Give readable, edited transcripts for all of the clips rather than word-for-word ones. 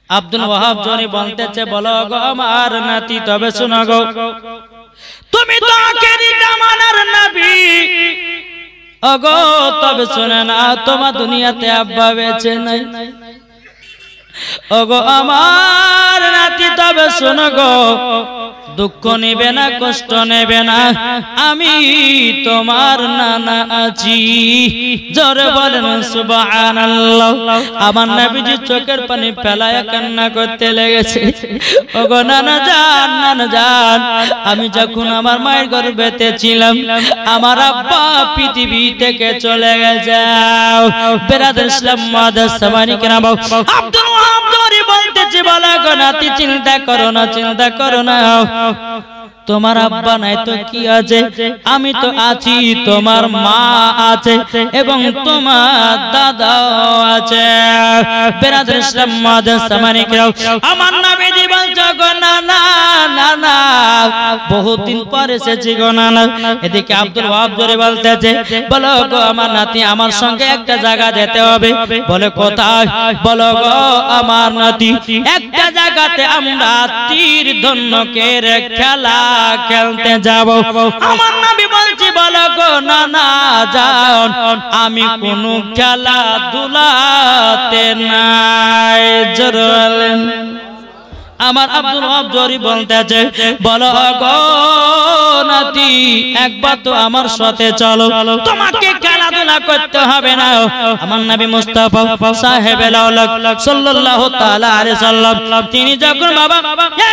আব্দুল ওয়াহাব জোরে বলতেছে, বলো গো আমার নাতি, তবে শোনো গো, তুমি তো আখেরি জামানার নবী, ওগো তবে শুনে না, তোমার দুনিয়াতে আব্বা বেঁচে নাই। ওগো আমার নাতি, তবে শোনো গো, দুঃখ নেবে না, কষ্ট নেবে না, আমি তোমার নানা আছি। জোরে বলেন সুবহানাল্লাহ। আমার নবীজি চোখের পানি ফেলায় কান্না করতে লেগেছে। ওগো নানা জান, নানা জান, আমি যখন আমার মায়ের গর্ভেতে ছিলাম, আমার আব্বা পৃথিবী থেকে চলে গেছে। বেরাদার ইসলাম মাদার সামানি কেরাম, আব্দুল ওয়াহাব জোরে বলতেছে, বলো গো নাতি, চিন্তা করো না, চিন্তা করো না, তোমার আব্বা নাই তো কি আছে, আমি তো আছি, তোমার মা আছে এবং তোমার দাদাও আছে। বেরাদার ইসলাম মাদার সামানি কেরাম, আমার নবীজি বলছে, গো নানা, নানা, বহুদিন পরে এসেছি গো নানা। এদিকে আব্দুল ওয়াহাব জোরে বলতেছে, বলো গো আমার নাতি, আমার সঙ্গে একটা জায়গা যেতে হবে। বলে কোথায়? বলো গো আমার নাতি, একটা জায়গাতে আমরা তীর ধনুকের খেলা খেলতে যাব। আমার নবী বলছি, বলো গো নানা জান, আমি কোন খেলাধুলাতে নাই। জোরে বলেন। আমার আব্দুল ওয়াহাব জোরে বলতেছে, বলো গো নাতি, একবার তো আমার সাথে চলো, তোমাকে খেলাধুলা করতে হবে না। আমার নবী মুস্তাফা সাহেবেল আওলাদ সাল্লাল্লাহু তাআলা আলাইহি সাল্লাম, তিনি যখন বাবা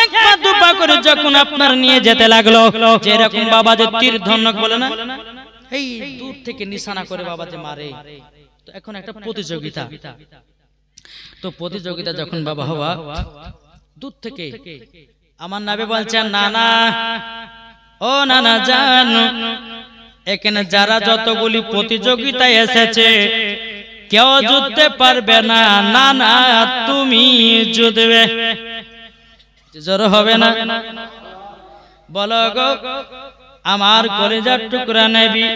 এক পা দুপা করে যখন আপনার নিয়ে যেতে লাগলো, যেরকম বাবা যে তীর ধনুক বলে না, এই দূর থেকে নিশানা করে বাবা যে মারে, তো এখন একটা প্রতিযোগিতা, তো প্রতিযোগিতা যখন বাবা হওয়া দূর থেকে, আমার নবী বলছেন, নানা, ও নানা জান, এখানে যারা যতগুলি প্রতিযোগিতায় এসেছে কেউ জিততে পারবে না, নানা তুমি জিতবে। জোর হবে না? বলো গো আমার কলিজার টুকরা নবী,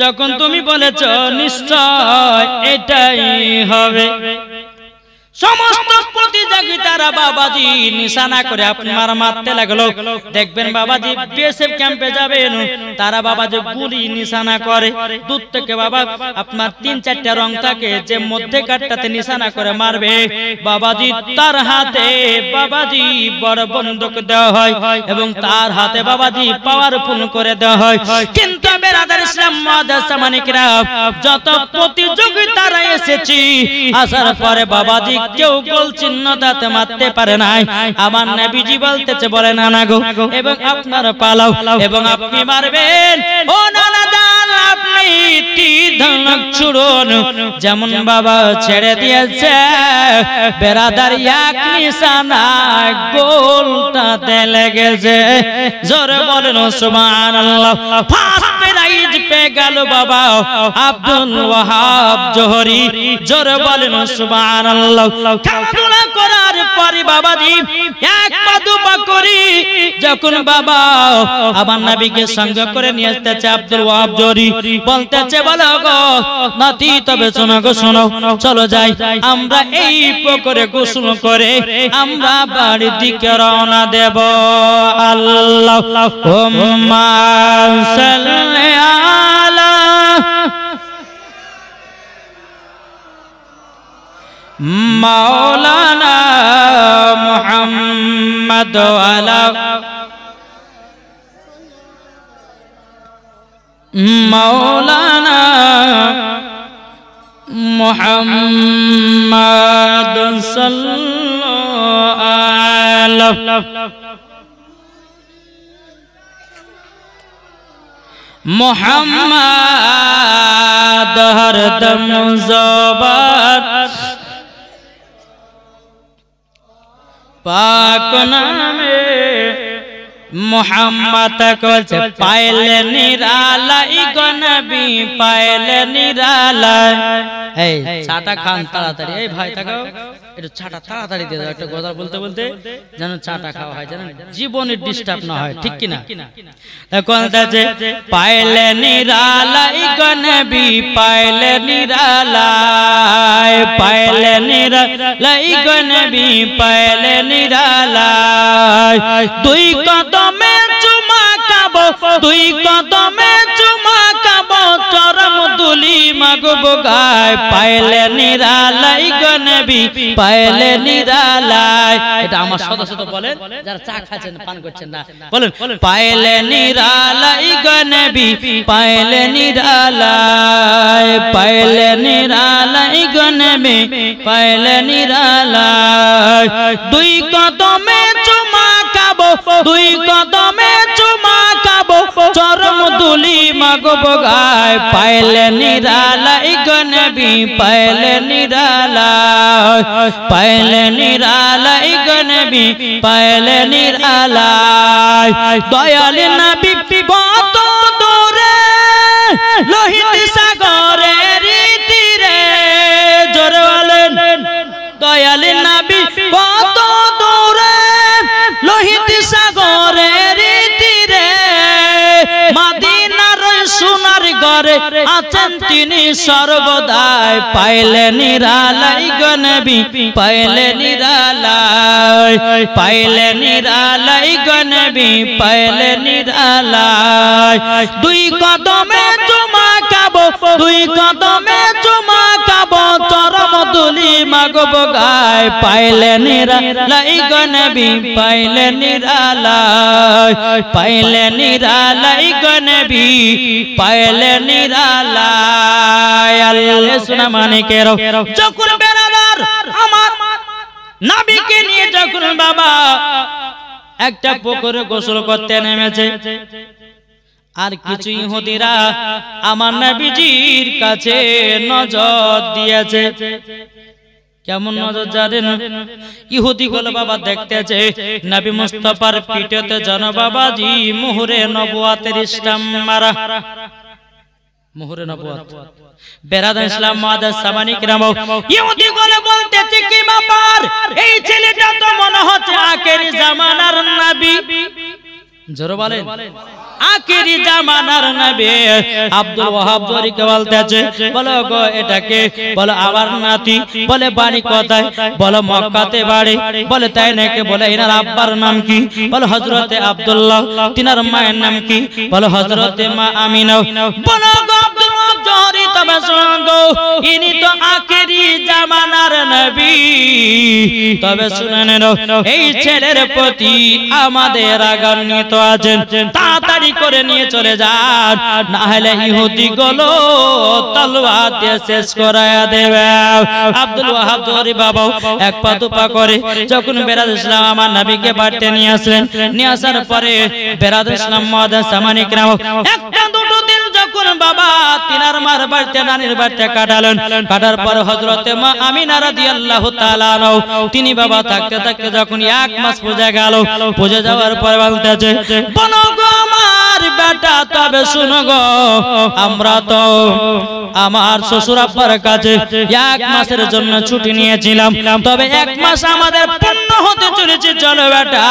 যখন তুমি বলেছো নিশ্চয় এটাই হবে। সমস্ত প্রতিযোগিতারা বাবাজি নিশানা করে আপনার মারতে লাগলো। দেখবেন বাবাজি বিএসএফ ক্যাম্পে যাবেন, তারা বাবাজি গুলি নিশানা করে দূর থেকে। বাবা আপনার 3-4টা রং থাকে, যে মধ্যে কাটটাতে নিশানা করে মারবে বাবাজি, তার হাতে বাবাজি বড় বন্দুক দেওয়া হয় এবং তার হাতে বাবাজি পাওয়ারফুল করে দেওয়া হয়। কিন্তু বেরাদার ইসলাম মাদার সামানি কেরাম, যত প্রতিযোগিতারা এসেছি, আসার পরে বাবাজি কেউ গোল চিহ্ন দাঁতে মারতে পারে নাই। আমার নবীজি বলতেছে, বলে নানা গো, এবং আপনার পালাও এবং আপনি মারবেন। ও নানা জান, আপনি তীর ধনুক ছুড়ুন। যেমন বাবা ছেড়ে দিয়েছে, বেরাদার এক নিশানা গোলটাতে লেগেছে। জোরে বলেন সুবহানাল্লাহ। ফার্স্ট প্রাইজ পেয়ে গেল বাবা আব্দুল ওয়াহাব জোহরি। জোরে বলেন সুবহানাল্লাহ। খেলাধুলা করার পরে বাবাজি এক পা দুপা করি যখন বাবা আমার নবীকে সঙ্গে করে নিয়ে আসতেছে আব্দুল ওয়াহাব জোহরি, বলতেছে, বলো গো নাতি, তবে শোনো গো, শোনো, চলো যাই, আমরা এই পুকুরে গোসল করে আমরা বাড়ির দিকে রওনা দেব। আল্লাহুম্মা সাল্লি আলা মাওলানা মুহাম্মদ ওয়ালা মাওলানা মুহাম্মদ সাল্লাল্লাহু আলাইহি মুহাম্মদ হরদম জবান পাক নামে মুহাম্মদ কলছে পাইলে নিরালাই গো নবী, পাইলে নিরালাই। এই চাটা খান তাড়াতাড়ি, এই ভাই তাকাও। একটু চাটা তাড়াতাড়ি দিয়ে দাও, একটা কথা বলতে বলতে যেন চাটা খাওয়া হয়, যেন জীবনে ডিস্টার্ব না হয়, ঠিক কিনা? এখন পাইলে নিরালাই গো নবী, পাইলে নিরালাই, পাইলে নিরালাই গো নবী, পাইলে নিরালাই। দুই কদমে চুমা খাবো, দুই কদমে চুমা খাবো, চরম দুলি মাগবো গায়। পাইলে নিরালাই গো নবী, পাইলে নিরালাই। এটা আমার সদা সদা বলেন, যারা চা খাচ্ছেন পান করছেন না, বলেন পাইলে নিরালাই গো নবী, পাইলে নিরালাই, পাইলে নিরালাই গো নবী, পাইলে নিরালাই। দুই কদমে চুমা খাবো, দুই কদমে চুমা খাবো, চরম দুলি মাগবো গায়। পাইলে নিরালাই গো নবী, পাইলে নিরালাই, পাইলে নিরালাই গো নবী, পাইলে নিরালাই। দয়াল নবী কত দূরে, লোহিত সাগরের তীরে, জোরে বলেন দয়াল নবী কত দূরে, লোহিত সাগরের তীরে, মদিনার সোনার ঘরে আছেন তিনি সর্বদাই। পাইলে নিরালাই গো নবী, পাইলে নিরালাই, পাইলে নিরালাই গো নবী, পাইলে নিরালাই। দুই কদমে চুমা খাবো, দুই কদমে চুমা খাবো, চরম দুলি মাগবো গায়। পাইলে নিরালাই গো নবী, পাইলে নিরালাই, পাইলে নিরালাই গো নবী, পাইলে নিরালাই। আল্লাহ সোনা মানিকের যখন বেরাদার আমার নবীকে নিয়ে যখন বাবা একটা পুকুরে গোসল করতে নেমেছে, আর কিছু ইহুদিরা আমার নবীজির কাছে নজর দিয়েছে। কেমন নজর জানেন? ইহুদি গুলো বাবা দেখতেছে নবী মুস্তাফার পিঠেতে যেন বাবাজি মুহরে নবুয়াতের স্টাম্প মারা, মুহরে নবুয়াত। বেরাদার ইসলাম মুআদ্দাস সামানি কিরাম, ইহুদি গুলো বলতেছে কি ব্যাপার, এই ছেলেটা তো মনে হচ্ছে আখেরি জামানার নবী। জোরে বলেন আখেরি জামানার নবী। আব্দুল ওয়াহাব জরিকে বলতেছে, বলো গো এটাকে, বলো আমার নাতি, বলে বাড়ি কোথায়, বলো মক্কাতে বাড়ি, বলে তাই নাকি, বলে এনার আব্বার নাম কি, বলো হযরতে আব্দুল্লাহ, তিনার মায়ের নাম কি, বলো হযরতে মা আমিনা। বলো গো আব্দুল ওয়াহাব জহরি, তবে শুনুন গো ইনি তো আখেরি জামানার নবী, তবে শুনেন এই ছেলের প্রতি আমাদের রাগান্বিত আছেন, তাড়াতাড়ি করে নিয়ে চলে যান, না হলে ইহুদি গুলো তলোয়ার দিয়ে শেষ করায়া দেবে। আব্দুল ওয়াহাব জহরি বাবা এক পা দুপা করে যখন বেরাদার ইসলাম আমার নবীকে বাড়িতে নিয়ে আসলেন, নিয়ে আসার পরে বেরাদার ইসলাম মুআদ্দাস সামানি কিরাম একটা দুটো দিন যখন বাবা তিনার মার বাড়িতে নানির বাড়িতে কাটালেন, কাটার পর হযরতে মা আমিনা রাদিয়াল্লাহু তাআলা তিনি বাবা থাকতে থাকতে যখন এক মাস পূজা গেল, পূজা যাওয়ার পর বলতেছে, বলো গো আমার বেটা, তবে শুনো গো আমরা তো আমার শ্বশুর আব্বার কাছে এক মাসের জন্য ছুটি নিয়েছিলাম, তবে এক মাস আমাদের পূর্ণ হতে চলেছে, চলো বেটা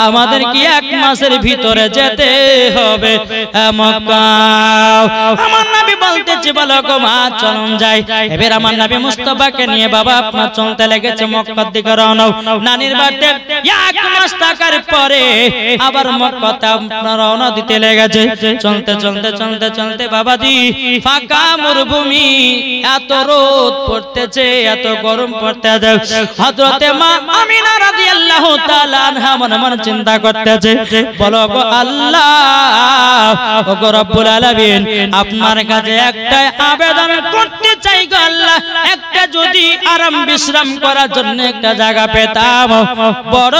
আমাদের কি এক মাসের ভিতরে যেতে হবে মক্কা। আমার নবী বলতেছে, বলো গো মা চলুন যাই। এবার আমার নবী মুস্তাফাকে নিয়ে বাবা আপনার চলতে লেগেছে মক্কার দিকে রওনা। নানির বাড়িতে এক মাস থাকার পরে আবার মক্কাতে আপনার রওনা দিতে লেগেছে। চলতে চলতে চলতে চলতে বাবাজি ফাঁকা মরুভূমি, এত রোদ পড়তেছে, এত গরম পড়তেছে। হযরতে মা আমিনা রাদিয়াল্লাহু তাআলা আনহা মনে মনে চিন্তা করতেছে, বলো গো আল্লাহ, ও গো রব্বুল আলামিন, আপনার কাছে একটা আবেদন করতে চাই গো আল্লাহ, একটা যদি আরাম বিশ্রাম করার জন্য একটা জায়গা পেতাম বড়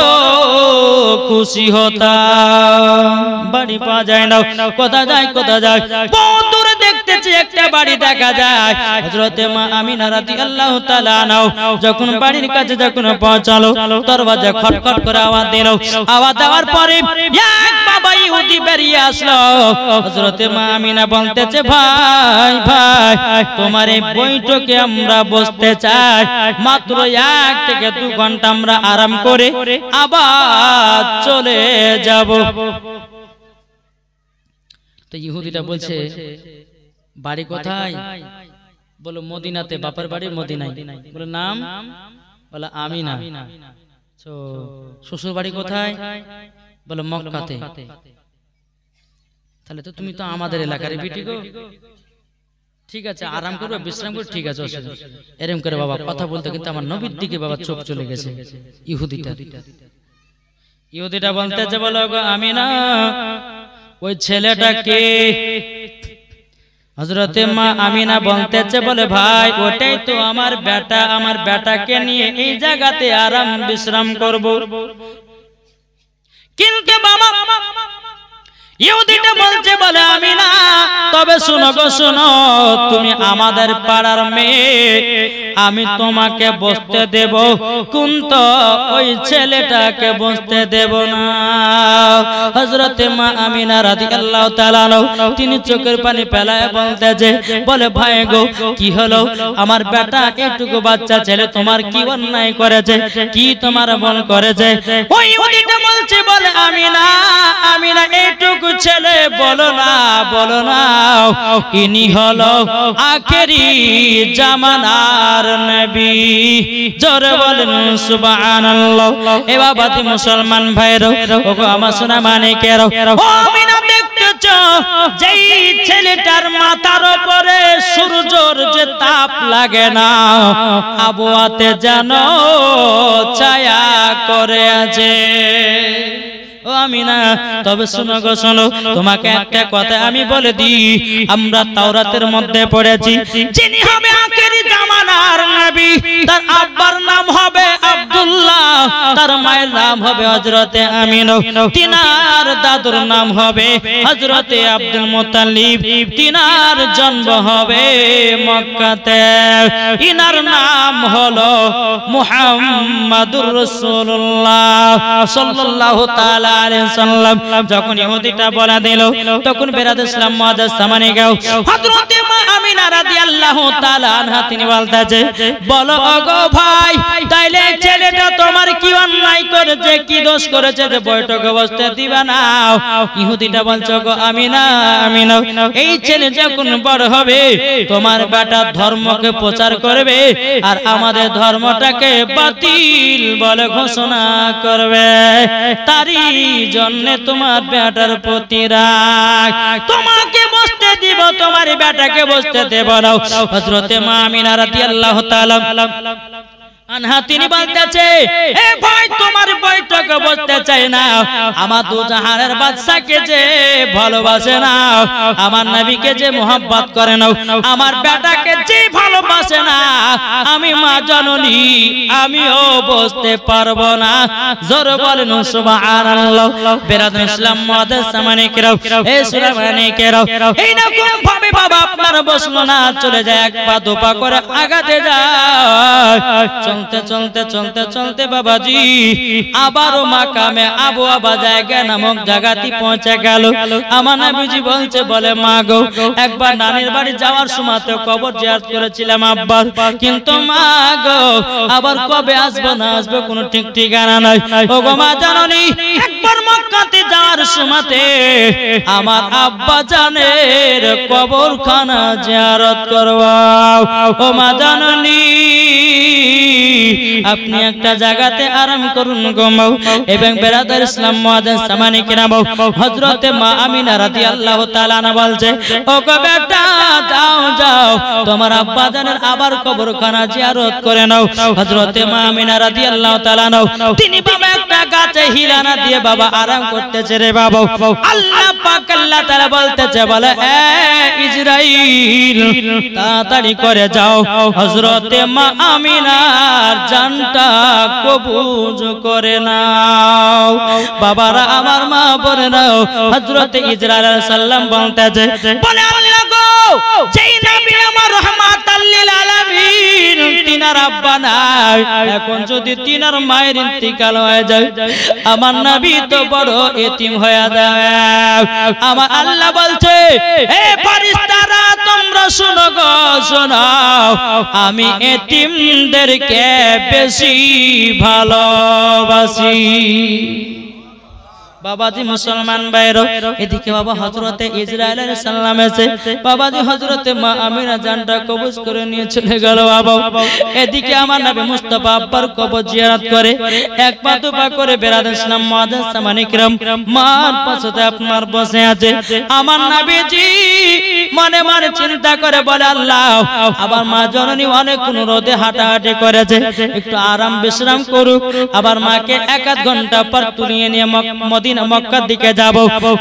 খুশি হতাম। বাড়ি পাওয়া যায় না, কোথা যায় কোথা যায়, বহু দূরে দেখতেছি কাছে একটা বাড়ি দেখা যায়। হযরতে মা আমিনা রাদিয়াল্লাহু তাআলা আনহা যখন বাড়ির কাছে যখন পৌঁছালো, দরজা খটখট করে আওয়াজ দিল। আওয়াজ দেওয়ার পরে এক বাবা ইহুদি বেরিয়ে আসলো। হযরতে মা আমিনা বলতেছে, ভাই ভাই তোমার এই বৈঠকে আমরা বসতে চাই, মাত্র 1 থেকে 2 ঘন্টা আমরা আরাম করে আবার চলে যাব। তো ইহুদিটা বলছে, বাড়ি কোথায়? বলো মদিনাতে, বাপের বাড়ি মদিনায়। বলে নাম? বলে আমিনা। তো শ্বশুর বাড়ি কোথায়? বলে মক্কাতে। তাহলে তো তুমি তো আমাদের এলাকার বিটি গো। ঠিক আছে, আরাম করবে, বিশ্রাম করবে, ঠিক আছে, এরকম করে বাবা কথা বলতে কিন্তু আমার নবীর দিকে বাবা চোখ চলে গেছে। ইহুদিটা বলতেছে, বলো গো আমিনা ওই ছেলেটা কে? হযরতে মা আমিনা বলতেছে, বলে ভাই ওটাই তো আমার বেটা, আমার বেটাকে নিয়ে এই জায়গাতে আরাম বিশ্রাম করব। কিন্তু বাবা ইহুদিটা বলছে, বলে আমিনা তবে শোনো গো শোনো, তুমি আমাদের পাড়ার মেয়ে, আমি তোমাকে বসতে দেব, কিন্তু ওই ছেলেটাকে বসতে দেব না। হযরতে মা আমিনা রাদিয়াল্লাহু তাআলা তিনি চোখের পানি ফেলায় বলতেছে, বলে ভাই গো কি হলো? আমার বেটা একটুকু বাচ্চা ছেলে তোমার কি অন্যায় করেছে, কি তোমার ভুল করেছে? ওই ইহুদিটা বলছে, বলে আমিনা আমিনা এইটুকু ছেলে বলো না, বলো না, ইনি হলো আখেরি জামানার নবী। জোরে বলেন সুবহানাল্লাহ। এ বাবাতি মুসলমান ভাইরা, ওগো আমার সোনা মানিকেরা, ও আমিনা দেখতেছো যেই ছেলেটার মাথার উপরে সূর্যের যে তাপ লাগে না, আবহাওয়াতে যেন ছায়া করে আছে। ও আমিনা তবে শোনো গো শোনো, তোমাকে একটা কথা আমি বলে দিই, আমরা তাওরাতের মধ্যে পড়েছি যিনি হবে আখেরি জামানার নবী, তার আব্বার নাম হবে আব্দুল্লাহ, তার মায়ের নাম হবে হযরতে আমিনা, তিনার দাদুর নাম হবে হযরতে আব্দুল মুত্তালিব, তিনার জন্ম হবে মক্কাতে, ইনার নাম হলো মুহাম্মাদুর রাসূলুল্লাহ সাল্লাল্লাহু তাআলা আলাইহি সাল্লাম। যখন ইহুদিটা বলা দিল, তখন বেরাদ ইসলাম মুআজ্জাজ সামানে গাও হযরতে মা আমিনা রাদিয়াল্লাহু তাআলা আনহা তিনি বলতেছে, বলো ওগো ভাই, তাইলে ছেলেটা তোমার কি অন্যায় করেছে, কি দোষ করেছে যে বৈঠকে বসতে দিবা না? ইহুদিটা বলছে, গো আমিনা আমিনা এই ছেলে যখন বড় হবে তোমার বেটা ধর্মকে প্রচার করবে আর আমাদের ধর্মটাকে বাতিল বলে ঘোষণা করবে, তারই জন্য তোমার বেটার প্রতি রাগ, তোমাকে বসতে দিব, তোমার বেটাকে বসতে দেব না। হযরতে মা আমিনা রাদিয়াল্লাহু তাআলা আনহা তিনি বলতেছে, এ ভাই তোমার বৈঠকে বসতে চাই না, আমার দু জাহানের বাদশাকে যে ভালোবাসে না, আমার নবীকে যে মোহাব্বত করে না, আমার বেটাকে যে ভালোবাসে না, আমি মা জননী আমিও বসতে পারবো না। জোরে বলেন সুবহানাল্লাহ। বেরাদুল ইসলাম মুআজ্জাজ সামানে কেরাও, এ সুলাইমানে কেরাও, এই না কোন ভাবে বাবা আপনার বসলো না, চলে যায় এক পা দু পা করে আগাতে যায়। চলতে চলতে চলতে চলতে বাবাজি আবারও মাকামে আবু আবা জায়গা নামক জায়গাতে পৌঁছে গেল। আমার নবীজি বলছে, বলে মা গো একবার নানির বাড়ি যাওয়ার সময় তো কবর জিয়ারত করেছিলাম আব্বার, কিন্তু মা গো আবার কবে আসবো না আসবো কোনো ঠিক ঠিকানা নাই। ও গো মা জননী একবার মক্কাতে যাওয়ার সময়তে আমার আব্বা জানের কবরখানা জিয়ারত করবাও। ও মা জননী আপনি একটা জায়গাতে আরাম করুন ঘুমাও। এবং বেরাদার ইসলাম মুআজ্জাজ সামানে কিরাম, হযরতে মা আমিনা রাদিয়াল্লাহু তাআলা আনহা বলছে, ও গো বেটা যাও যাও তোমার আব্বা জানের আবার কবরখানা জিয়ারত করে নাও। হযরতে মা আমিনা রাদিয়াল্লাহু তাআলা আনহা তিনি বাবা একটা গাছে হিলানা দিয়ে বাবা আরাম করতেছে রে বাবা। আল্লাহ পাক আল্লাহ তাআলা বলতেছে, বলে এ ইসরাইল তাড়াতাড়ি করে যাও হযরতে মা আমিনার জানটা কবুজ করে নাও। বাবারা আমার মা বলে নাও, হযরতে ইসরাইল আলাইহিস সালাম বলতেছে, বলে আল্লাহ গো যেই নবী আমার রাহমাতাল লিল আলামিন তিনার আব্বা নাই, এখন যদি তিনার মায়ের ইন্তিকাল হয়ে যায় আমার নবী তো বড় এতিম হয়ে যাবে। আমার আল্লাহ বলছে হে ফেরেশতারা তোমরা শোনো গো শোনো, আমি এতিমদেরকে বেশি ভালোবাসি। বাবাজি মুসলমান ভাইরা, এদিকে বাবা হযরতে ইসরাইল আলাইহিস সালাম এসে বাবাজি হযরতে মা আমিনা জানটা কবজ করে নিয়ে চলে গেল বাবা। এদিকে আমার নবী মুস্তাফা আব্বার কবর জিয়ারত করে এক পা দুপা করে বেরাদার ইসলাম মুআজ্জাজ সামানি কিরাম মার পাশে আপনার বসে আছে। আমার নবীজি মনে মনে চিন্তা করে বলে আল্লাহ আবার মা জননী অনেক রোদে হাঁটাহাঁটি করেছে, একটু আরাম বিশ্রাম করুক, আবার মাকে এক আধ ঘন্টা পর তুলিয়ে নিয়ে মদিনা মক্কার দিকে যাব।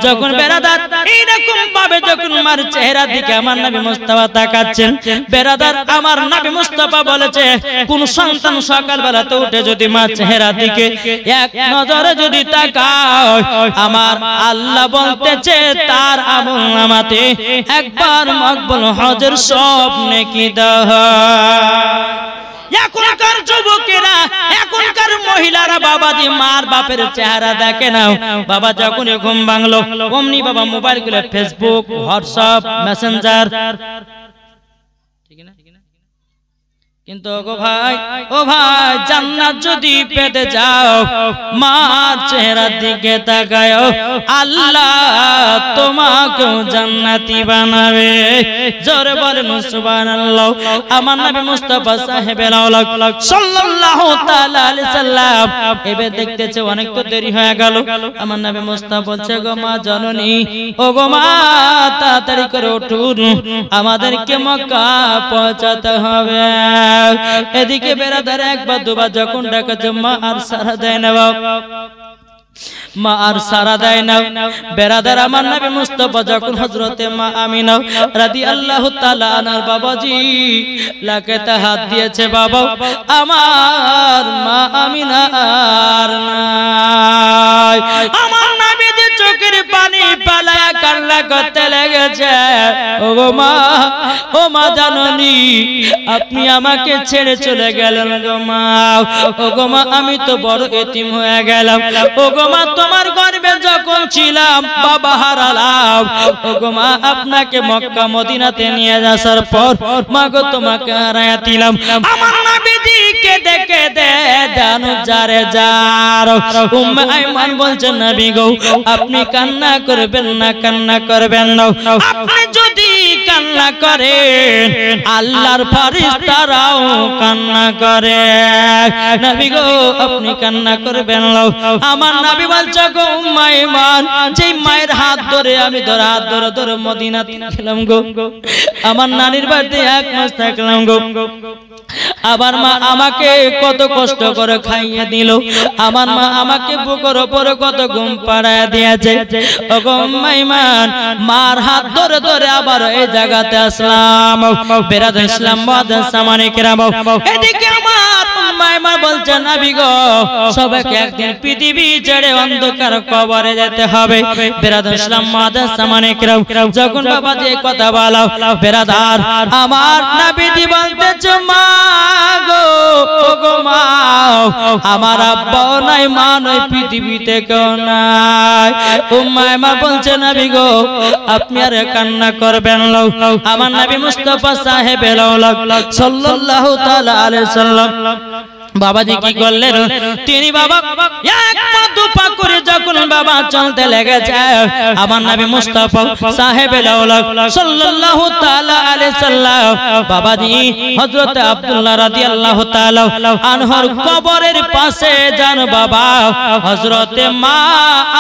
যখন বেরাদার এইরকম ভাবে যখন মার চেহারার দিকে আমার নবী মুস্তাফা তাকাচ্ছেন, বেরাদার আমার নবী মুস্তাফা বলেছে কোন সন্তান সকালবেলাতে উঠে যদি মার চেহারার দিকে এক নজরে যদি তাকায়, আমার আল্লাহ বলতেছে তার আমলনামাতে একবার মকবুল হজের সব নেকি দেওয়া। এখনকার যুবকেরা এখনকার মহিলারা বাবাজি মার বাপের চেহারা দেখে না, বাবা যখন ঘুম ভাঙলো অমনি বাবা মোবাইল খুলে ফেসবুক হোয়াটসঅ্যাপ মেসেঞ্জার, ঠিক না? কিন্তু ও ভাই জান্নাত যদি পেতে যাও মার চেহারার দিকে তাকায়, আল্লাহ তোমাকে জান্নাতি বানাবে। জোরে বলেন সুবহানাল্লাহ। আমার নবী মুস্তাফা সাহেবের আওলাদ সাল্লাল্লাহু তাআলা আলাইহি সাল্লাম এবে দেখতেছে অনেক তো দেরি হয়ে গেল। আমার নবী মুস্তাফা বলছে গো মা জননী, ও গো মা তাড়াতাড়ি করে উঠুন, আমাদেরকে মক্কা পৌঁছাতে হবে। এদিকে বেরাদার একবার দুবার যখন ডাকাছে মা আর সারা দেয় না, মা আর সারা দেয় না। বেরাদার আমার নবী মুস্তাফা যখন হযরতে মা আমিনা রাদিয়াল্লাহু তাআলা আনহার বাবাজি লাকেতে হাত দিয়েছে, বাবা আমার মা আমিনা আর নাই। আমার নবী যে চোখের পানি পালায়া কান্না করতে লেগেছে, ও মা, ও মা জাননি আপনি আমাকে ছেড়ে চলে গেলেন গো মা। ও গো মা আমি তো বড় এতিম হয়ে গেলাম। ও গো মা তোমার গর্ভে যখন ছিলাম বাবা হারালাম। ও গো মা আপনাকে মক্কা মদিনাতে নিয়ে আসার পর মা গো তোমাকে হারায়া দিলাম। আমার নবীজিকে দেখে দে জানো যারে যার। উম্মে আইমান বলছেন নবী গো আপনি কান্না করবেন না, কান্না করবেন না। আপনি যদি কান্না করেন আল্লাহর ফেরেশতারাও কান্না করে। নবী গো আপনি কান্না করবেন না। আমার নবী বলছে গো উম্মে আইমান, যেই মায়ের হাত ধরে আমি হাত ধরে মদিনাতে গেলাম গো, আমার নানির বাড়িতে এক মাস থাকলাম গো। আবার মা আমাকে কত কষ্ট করে খাইয়ে দিল, আমার মা আমাকে বুকের উপরে কত ঘুম পাড়ায় দিয়েছে। ও গো উম্মে আইমান, মার হাত ধরে ধরে আবার এই জায়গাতে আসলাম। বেরাদ ইসলাম মুআজ্জাজ সামানে কিরাম, এদিকে আমার উম্মে আইমান বলছে নবী গো সবাইকে একদিন পৃথিবী ছেড়ে অন্ধকার কবরে যেতে হবে। বেরাদ ইসলাম মুআজ্জাজ সামানে কিরাম যখন বাবা যে কথা বলা, বেরাদার আমার নবীজি বলতেছে মা গো, ও গো মা আমার আব্বাও নাই, মা নয়, পৃথিবীতে কেউ নাই। উম্মে আইমান বলছে নবী গো আপনি আর কান্না করবেন না। আমার নবী মুস্তাফা সাহেবের আওলাদ সাল্লাল্লাহু তাআলা আলাইহি সাল্লাম বাবাজি কি করলেন, তিনি বাবা এক পা দুপা করে যখন বাবা চলতে লেগেছে, আমার নবী মুস্তাফা সাহেবের আওলাদ সাল্লাল্লাহু তাআলা আলাইহি সাল্লাম বাবাজি হযরত আব্দুল্লাহ রাদিয়াল্লাহু তাআলা আনহর কবরের পাশে যান বাবা হযরতে মা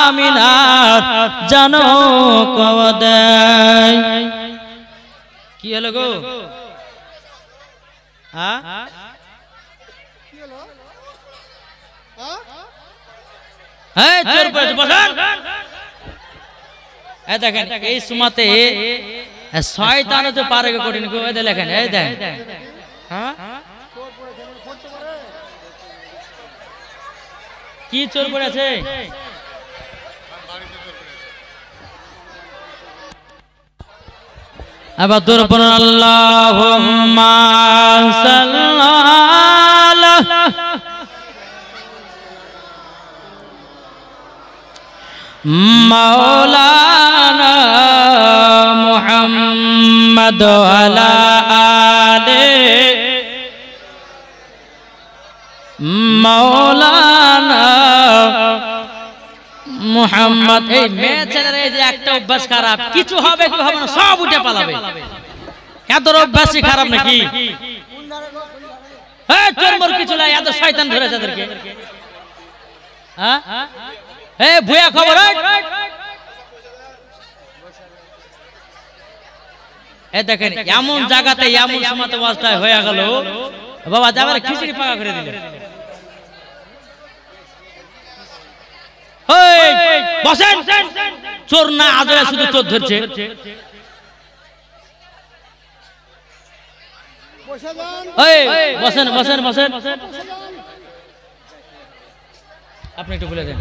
আমিনার জানো কবর দেয়। কি হলো গো? হ্যাঁ দেখেন এই সুমাতে শয়তানও তো পারে কঠিন লেখেন। এই দেখেন কি চোর পড়েছে। আবার তোর পর আল্লাহুম্মা সাল্লাল্লাহু মাওলানা মুহাম্মদ আলা আলে মাওলানা মুহাম্মদ। এই মেয়ে ছেলের এই যে একটা অভ্যাস খারাপ, কিছু হবে কি হবে না সব উঠে পালাবে, এত অভ্যাসই খারাপ নাকি? হ্যাঁ চোর কিছু নাই, এত শয়তান ধরেছে এদেরকে। হ্যাঁ এই ভুয়া খবর, এই দেখেন এমন জায়গাতে এমন সময়তে অবস্থায় হয়ে গেল, বাবা যাবার খিচুড়ি পাকা করে দিলে। বসেন, চোর না আজরে শুধু চোর ধরছে। বসেন বসেন বসেন, আপনি একটু বলে দেন।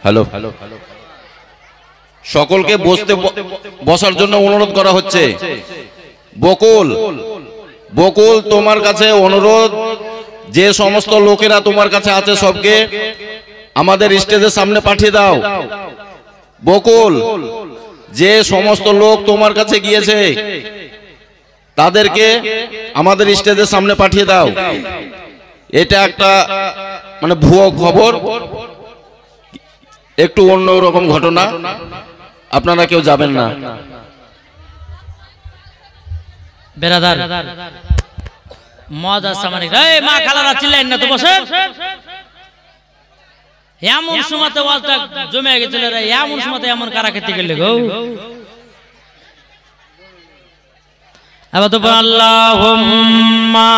হ্যালো হ্যালো, সকলকে বসার জন্য অনুরোধ করা হচ্ছে। বকুল বকুল তোমার কাছে অনুরোধ, যে সমস্ত লোকেরা তোমার কাছে আছে সবকে আমাদের স্টেজের সামনে পাঠিয়ে দাও। বকুল, যে সমস্ত লোক তোমার কাছে গিয়েছে তাদেরকে আমাদের স্টেজের সামনে পাঠিয়ে দাও। এটা একটা মানে ভুয়ো খবর, একটু অন্যরকম ঘটনা, আপনারা কেউ যাবেন না। বেরাদার মজা সামানি, এই মা খালারা চিল্লাইন না তো, বসেন। এমন সময়তে ওয়াজটা জমে গেছিল রে, এমন সময়তে এমন কারা খেতে গেলে গো। এবার তো আল্লাহুম্মা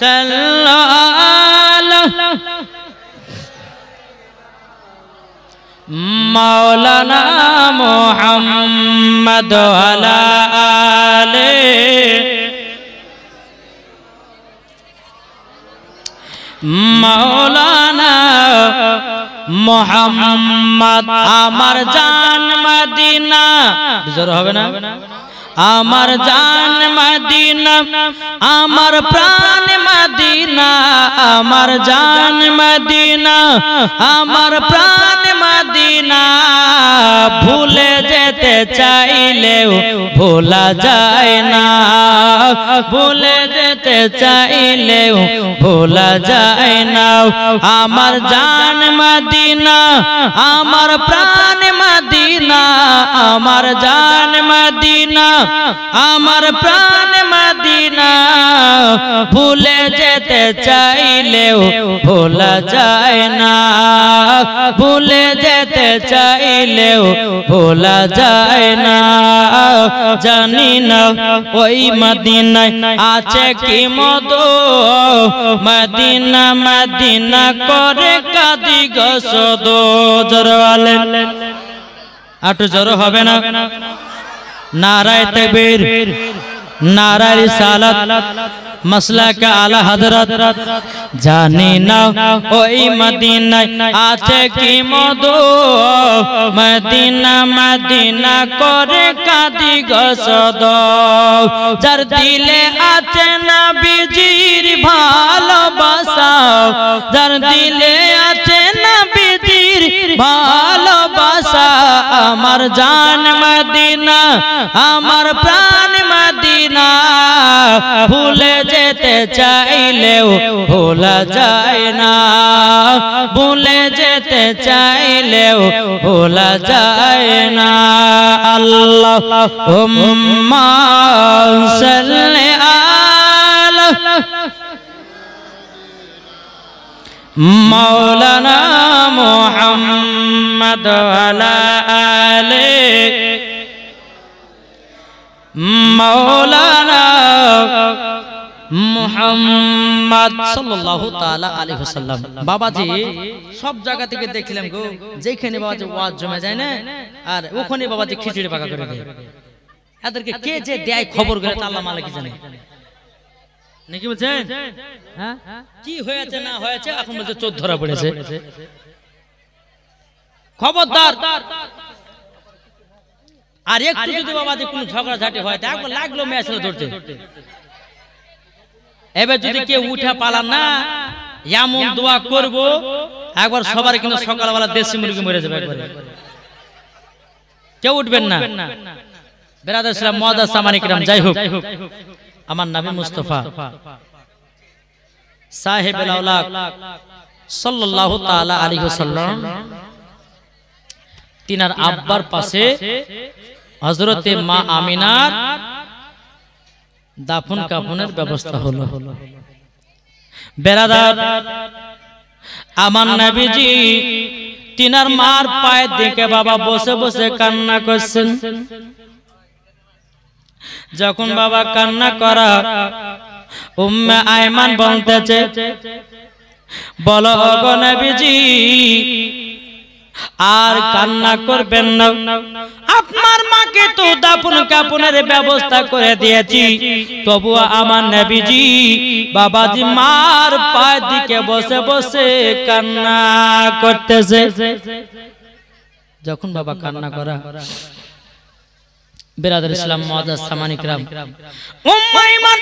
সাল্লাল্লাহু মাওলানা মুহাম্মদ আলা আলে মাওলানা মুহাম্মদ। আমার জান মদিনা, জোর হবে না? আমার জান মদিনা, আমার প্রাণ মদিনা, আমার জান মদিনা, আমার প্রাণ মদিনা। ভুলে যেতে চাইলেও ভোলা যায় না, ভুলে যেতে চাইলেও ভোলা যায় না। আমার জান মদিনা, আমার প্রাণ মদিনা, আমার জান মদিনা, আমার প্রাণ মদিনা। ভুলে যেতে চাইলেও ভোলা যায় না, ভুলে যেতে চাইলেও ভোলা যায় না। জানি না ওই মদিনায় আছে কি মধু, মদিনা মদিনা করে কাঁদি গো শুধু। জোরওয়ালে আটু জোর হবে না? নারায়ে তাকবীর, নারায়ে রিসালাত, মাসলাকে আলা হযরত। জানি না ওই মদিনায় আছে কি মধু, মদিনা মদিনা করে কাঁদি গো শুধু। যার দিলে আছে নবীজির ভালোবাসা, যার দিলে আছে নবীজির ভালোবাসা। আমার জান মদিনা, আমার প্রাণ মদিনা। ভুলে যেতে চাইলেও ভোলা যায় না, ভুলে যেতে চাইলেও ভোলা যায় না। আল্লাহুম্মা সাল্লি আলা মাওলানা মুহাম্মদ আলা আলে মাওলানা মুহাম্মদ সাল্লাল্লাহু তাআলা আলাইহি ওয়াসাল্লাম। বাবাজি সব জায়গা থেকে দেখলাম গো, যেখানে বাবাজি ওয়াজ জমে যায় না, আর ওখানে বাবাজি খিচুড়ি পাকা করে দেয়। এদেরকে কে যে দেয় খবর করে আল্লাহ মালিক জানে, নাকি বলছেন? হ্যাঁ কি হয়েছে না হয়েছে এখন বলছে চোর ধরা পড়েছে। খবরদার, আর একটু যদি বাবাজি কোনো ঝগড়াঝাটি হয় দেখো লাগলো মেয়ে ছেলে ধরতে, এবার যদি কেউ উঠে পালান না এমন দোয়া করব একবার সবার কিন্তু সকালবেলা দেশি মুরগি মরে যাবে একবারে, কেউ উঠবেন না। বেরাদার ইসলাম মুআজ্জাজ সামানী কিরাম, যাই হোক আমার নবী মুস্তাফা সাহেবুল আওলাদ সাল্লাল্লাহু তাআলা আলাইহি ওয়াসাল্লাম তিনার আব্বার পাশে হযরতে মা আমিনার দাফন কাফনের ব্যবস্থা হলো। বেরাদার আমার নবীজি তিনার মার পায়ে দেখে বাবা বসে বসে কান্না করছেন। যখন বাবা কান্না করা উম্মে আয়মান বলতেছে, বলো গো নবীজি আর কান্না করবেন না, আপনার মাকে তো দাফন কাফনের ব্যবস্থা করে দিয়েছি, তবু আমার নবীজি বাবাজি মার পায়ের দিকে বসে বসে কান্না করতেছে। যখন বাবা কান্না করা বেরাদার ইসলাম মুআজ্জাজ সামানী কিরাম, উম্মে আয়মান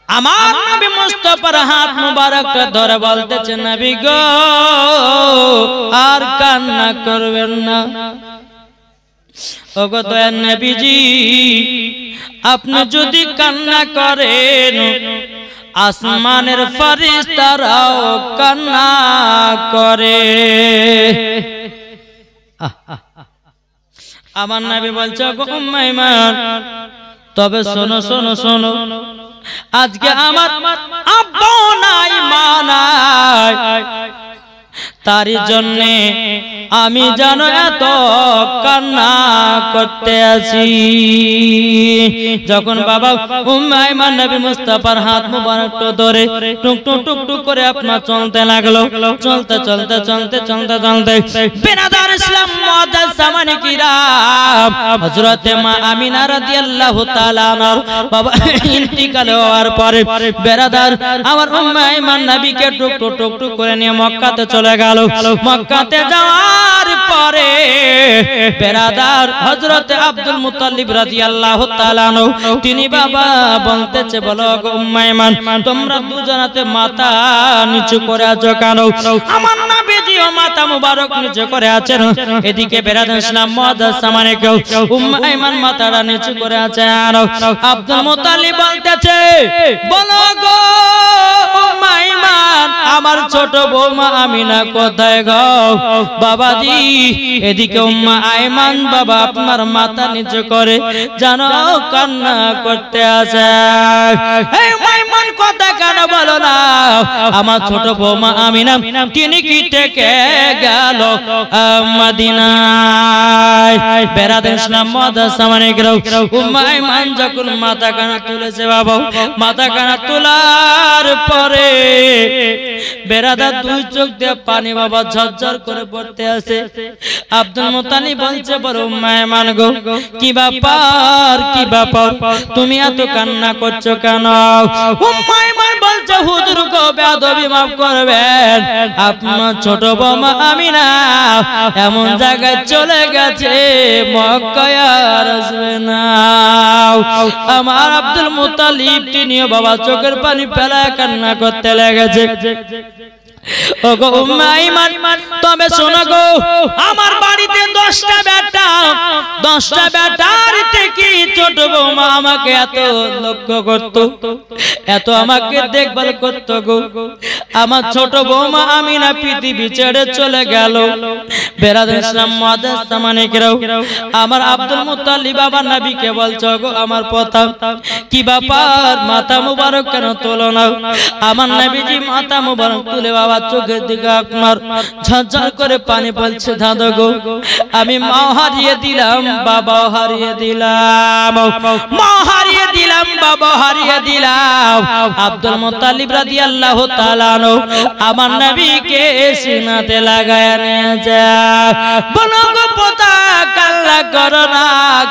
আমার নবী মুস্তাফার হাত মুবারকটা ধরে বলতেছে, নবী গো আর কান্না করবেন না। ওগো দয়ার নবীজি আপনি যদি কান্না করেন আসমানের ফেরেশতারাও কান্না করে। আমার নবী বলছে, গো উম্মে আয়মান তবে শোনো শোনো শোনো, আজকে আমার আব্বা নাই মা নাই, তারই জন্য আমি জানো এত কান্না করতে আছি। যখন বাবা উম্মে আয়মান নবী মুস্তাফার হাত মুবারক ধরে টুক টুক টুক টুক করে আপনার চলতে লাগলো, চলতে চলতে চলতে চলতে চলতে বেরাদার ইসলাম মুআজ্জাজ সামানী কিরাম হযরতে মা আমিনা রাদিয়াল্লাহু তাআলা আনহা বাবা ইন্তিকাল হওয়ার পরে বেরাদার আমার উম্মে আয়মান নবীকে টুক টুক টুক টুক করে নিয়ে মক্কাতে চলে গেল। মক্কাতে যাওয়ার পরে বেরাদার হযরতে আব্দুল মুত্তালিব রাদিয়াল্লাহু তাআলা আনহু তিনি বাবা বলতেছে, বলো গো উম্মে আয়মান তোমরা দুজনাতে মাথা নিচু করে আছো কেন? আমার নবীজিও মাথা মুবারক নিচু করে আছেন, এদিকে বেরাদার ইসলাম মুআজ্জাজ সামানী কেউ উম্মে আয়মান মাথাটা নিচু করে আছে। আর আব্দুল মুত্তালিব বলতেছে, বলো গো উম্মে আয়মান আমার ছোট বৌমা আমিনা কোথায় গো? বাবাজি এদিকে উম্মে আয়মান বাবা আপনার মাথা নিচু করে জানো কান্না করতে আছে। এই উম্মে আয়মান কথা কেন বলো না? আমার ছোট বৌমা আমিনা তিনি কি থেকে গেল মদিনায়। বেরাদার ইসলাম মুআজ্জাজ সামানী কিরাম উম্মে আয়মান যখন মাথা কানা তুলেছে বাবা, মাথা কানা তোলার পরে বেরাদার দুই চোখ দিয়ে পানি বাবা ঝরঝর করে পড়তে আছে। আব্দুল মুত্তালিব বলছে, বড় উম্মে আয়মান গো কি ব্যাপার কি ব্যাপার তুমি এত কান্না করছো কেন? উম্মে আয়মান বলছে, হুজুর গো বেয়াদবি মাফ করবেন, আপনার ছোট বৌমা আমিনা এমন জায়গায় চলে গেছে মক্কায় আর আসবে না। আমার আব্দুল মুত্তালিব তিনিও বাবা চোখের পানি ফেলায় কান্না করতে লেগেছে। ওগো উম্মে আয়মান তবে শোনো গো, আমার বাড়িতে 10টা বেটা, 10টা বেটার থেকে ছোট বৌমা আমাকে এত লক্ষ্য করত, এত আমাকে দেখভাল করত গো। আমার ছোট বৌমা আমিনা পৃথিবী ছেড়ে চলে গেল। বেরাদার ইসলাম মুআজ্জাজ সামানী কিরাম আমার আব্দুল মুত্তালিব বাবা নবীকে বলছো, গো আমার পথা কি ব্যাপার মাথা মুবারক কেন তোলো না? আমার নবীজি মাথা মুবারক তুলে বাবা চোখের দিকে আপনার ঝরঝর করে পানি পড়ছে। দাদা গো আমি মা হারিয়ে দিলাম, বাবা হারিয়ে দিলাম, মা হারিয়ে দিলাম, বাবা হারিয়ে দিলাম। আব্দুল মুত্তালিব রাদিয়াল্লাহু তাআলা আনহু আমার নবীকে সিনাতে লাগায়া নিয়ে যায়। বলো গো পোতা কান্না করো না,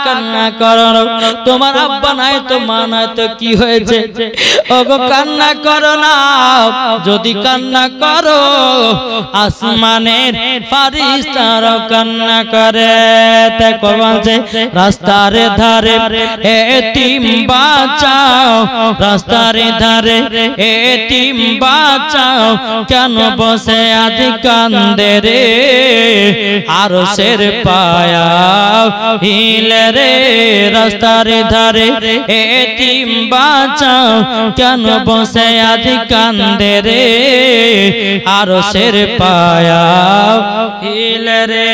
কান্না করো না, তোমার আব্বা নাই তো মা নাই তো কি হয়েছে? ওগো কান্না করো না, যদি কান্না করো, আসমানের ফারিস্তারা কান্না করে। দেখো বলছে রাস্তার ধারে এতিম বাঁচাও, রাস্তার ধারে এতিম বাঁচাও, কেন বসে আজ কান্দে রে, আরশের পায়া হিলে রে, রাস্তার ধারে এতিম বাঁচাও, কেন বসে আজ কান্দে রে, আরশের পায়া হিলে রে।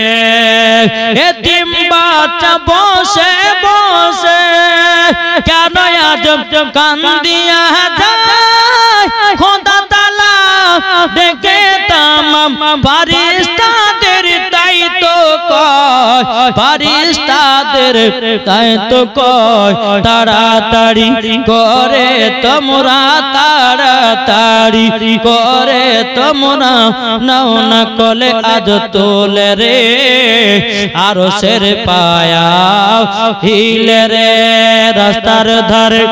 এতিম বাচ্চা বসে বসে কেন আজ কান্দিয়া যায়, খোদা তাআলা ডেকে তামাম ফারিস্তাদের তাই তো কয়, ফারিস্তাদের তাই তো কয়, তাড়াতাড়ি করে তোমরা, তাড়াতাড়ি করে তোমরা, নাও না কলে আজ তোলে রে, আরশের পায়া হিলে রে, রাস্তার ধারে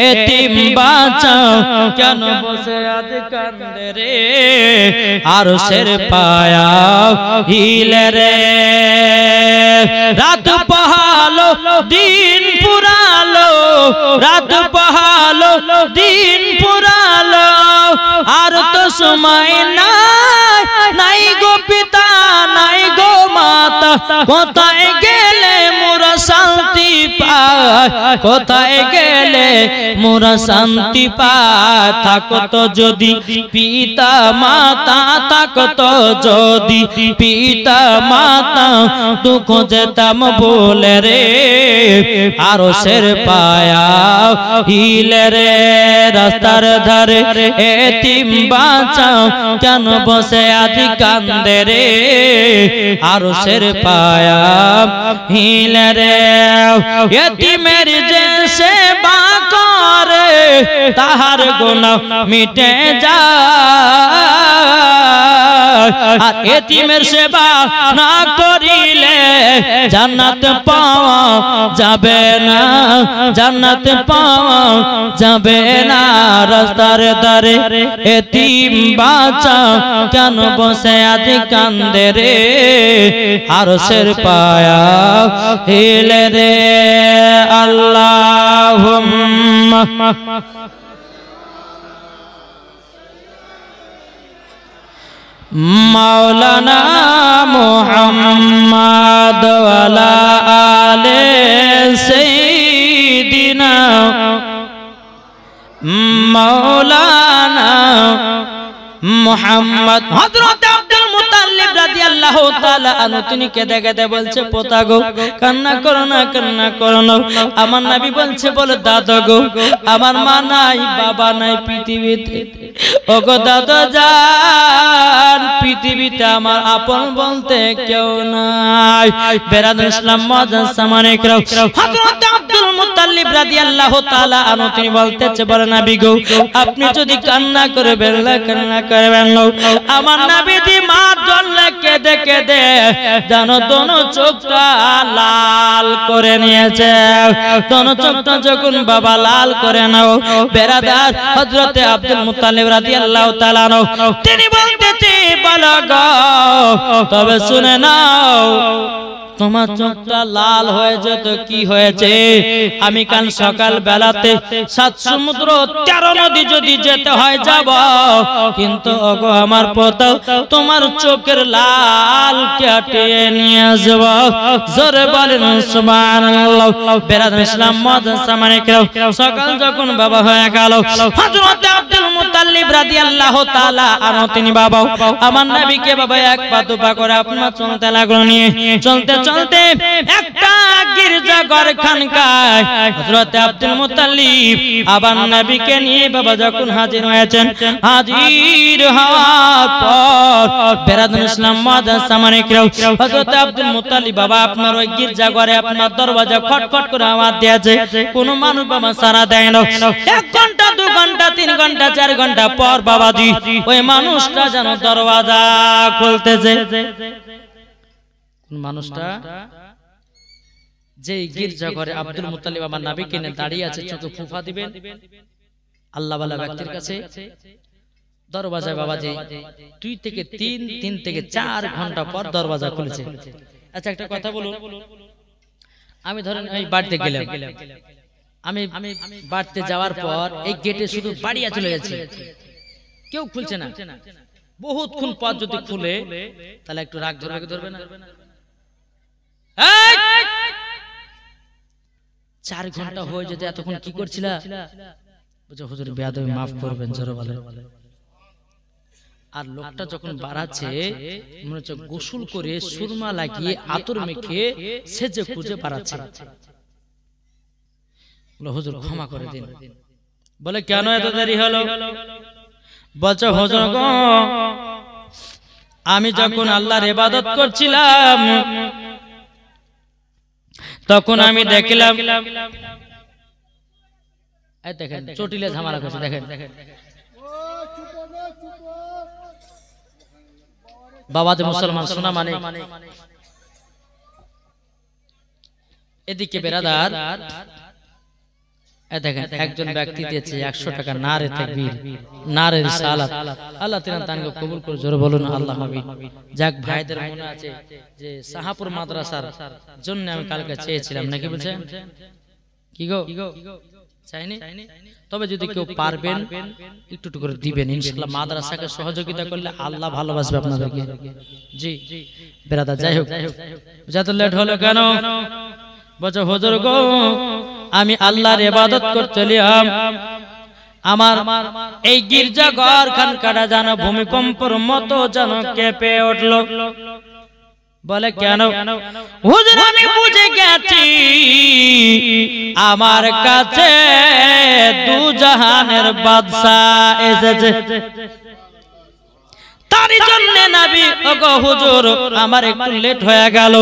এতিম বাঁচাও, কেন বসে আজ কান্দে রে, আরশের পায়া হিলে রে। রাত পাহালো দিন পুরালো, রাত পাহালো দিন পুরালো, আর তো সময় নাই, নাই গো পিতা নাই গো মাতা, কোথায় গেলে মোরা শান্তি পায়, কোথায় গেলে মোরা শান্তি পায়, থাকতো যদি পিতা মাতা, থাকতো যদি পিতা মাতা, দুঃখ যেতাম বলে রে, আরশের পায়া হিলে রে, রাস্তার ধারে এতিম বাঁচাও, কেন বসে আজ কান্দে রে, আরশের পায়া হিলে রে। এতিমের যে সেবা করে তাহার গুনাহ মিটে যায়, আর এতিমের সেবা না করিলে জান্নাত পাওয়া যাবে না, জান্নাত পাওয়া যাবে না, রাস্তার ধারে এতিম বাঁচাও, কেন বসে আজ কান্দে রে, আরশের পায়া হিলে রে। আল্লাহুম্মা মাওলানা মুহাম্মদ ওয়ালা আলে সাইয়্যিদিনা মাওলানা মুহাম্মদ। হযরত আব্দুল মুত্তালিব রাদিয়াল্লাহু তাআলা আনহু তিনি কেঁদে কেঁদে বলছে, পোতা গো কান্না করো না, কান্না করো না। আমার নবী বলছে, বলে দাদা গো আমার মা নাই বাবা নাই পৃথিবীতে, ওগো দাদা জান পৃথিবীতে আমার আপন বলতে কেউ নাই। বেরাদুল ইসলাম মুআজ্জাজ সামানে کرام, হযরত আব্দুল মুত্তালিব রাদিয়াল্লাহু তাআলা আনহু তিনি বলতেছে, বলে নবী গো আপনি যদি কান্না করবেন না, কান্না করবেন না, আমার নবীজি মার জন্য কেঁদে কেঁদে জানো দোনো চোখটা লাল করে নিয়েছে। দোনো চোখটা যখন বাবা লাল করে নাও, বেরাদার হযরত আব্দুল মুত্তালিব রাদিয়াল্লাহু তাআলা আনহু তিনি বলতেছে, বলো গো তবে শুনে নাও, তোমার চোখটা লাল হয়েছে তো কি হয়েছে, আমি কাল সকাল বেলাতে 7 সমুদ্র 13 নদী যদি যেতে হয় যাব, কিন্তু ওগো আমার পোতা তোমার চোখের লাল কাটিয়ে নিয়ে আসব। জোরে বলেন সুবহানাল্লাহ। বেরাদুল ইসলাম মুআজ্জাজ সামানে کرام, সকাল যখন বাবা হয়ে গেল হযরত আব্দুল মুত্তালিব রাদিয়াল্লাহু তাআলা আনহু তিনি বাবা আমার নবীকে বাবা এক পা দুপা করে আপনার চলতে লাগলো, নিয়ে চলতে চলতে একটা গির্জা ঘর খানকায় হযরত আব্দুল মুত্তালিব আবার নবীকে নিয়ে বাবা যখন হাজির হয়েছেন, হাজির হওয়ার পর বেরাদুল ইসলাম মুআজ্জাজ সামানে کرام হযরত আব্দুল মুত্তালিব বাবা আপনার ওই গির্জা ঘরে আপনার দরজা খটখট করে আওয়াজ দিয়েছে, কোনো মানুষ বাবা সাড়া দেয় না। 1 ঘন্টা 2 ঘন্টা 3 ঘন্টা 4 ঘন্টা পর বাবাজি ওই মানুষটা যেন দরজা খুলতেছে। মানুষটা যে গির্জা ঘরে আব্দুল মুত্তালিব আমার নবীকে নিয়ে দাঁড়িয়ে আছে, চোখে ফুফা দিবেন আল্লাহওয়ালা ব্যক্তির কাছে দরওয়াজা বাবাজি 2 থেকে 3 থেকে 4 ঘন্টা পর দরওয়াজা খুলেছে। আচ্ছা একটা কথা বলুন, আমি ধরেন এই বাড়িতে গেলাম, আমি বাড়িতে যাওয়ার পর এই গেটে শুধু বাড়িয়া চলে যাচ্ছে, কেউ খুলছে না, বহুতক্ষণ পর যদি খুলে তাহলে একটু রাগ ধরবে না? 4 ঘন্টা হয়ে যেতে এতক্ষণ কি করছিলা? বুঝো হুজুর বেয়াদবি মাফ করবেন, জোরে বলে। আর লোকটা যখন বাড়াচ্ছে মনে হচ্ছে গোসল করে সুরমা লাগিয়ে আতর মেখে সেজে খুঁজে বাড়াচ্ছে। বলে হুজুর ক্ষমা করে দিন। বলে কেন এত দেরি হলো? বলছে হুজুর গো, আমি যখন আল্লাহর ইবাদত করছিলাম তখন আমি দেখলাম, এই দেখেন চটিলে ঝামেলা করছে, দেখেন বাবাদের মুসলমান শোনা মানে। এদিকে বেরাদার, দেখেন একজন ব্যক্তি দিয়েছে 100 টাকা, নারে তাকবীর, নারে রিসালাত। আল্লাহ তাআলা তাকে কবুল করে, জোরে বলুন আল্লাহ আমিন। যাক, ভাইদের মনে আছে যে সাহাপুর মাদ্রাসার জন্য আমি কালকে চেয়েছিলাম, নাকি বলছেন? কি গো চাইনি? তবে যদি কেউ পারবেন একটু একটু করে দিবেন, ইনশাআল্লাহ মাদ্রাসাকে সহযোগিতা করলে আল্লাহ ভালোবাসবে আপনাদেরকে। জি বেরাদার, যাই হোক যত লেট হলো কেন? বলছে হুজুর গো, আমি আল্লাহর ইবাদত করছিলাম, আমার এই গির্জা ঘর খানকাটা যেন ভূমিকম্পের মতো যেন কেঁপে উঠলো। বলে কেন? হুজুর আমি বুঝে গেছি আমার কাছে দু জাহানের বাদশা এসেছে, তারই জন্য নবী ওগো হুজুর আমার একটু লেট হয়ে গেল,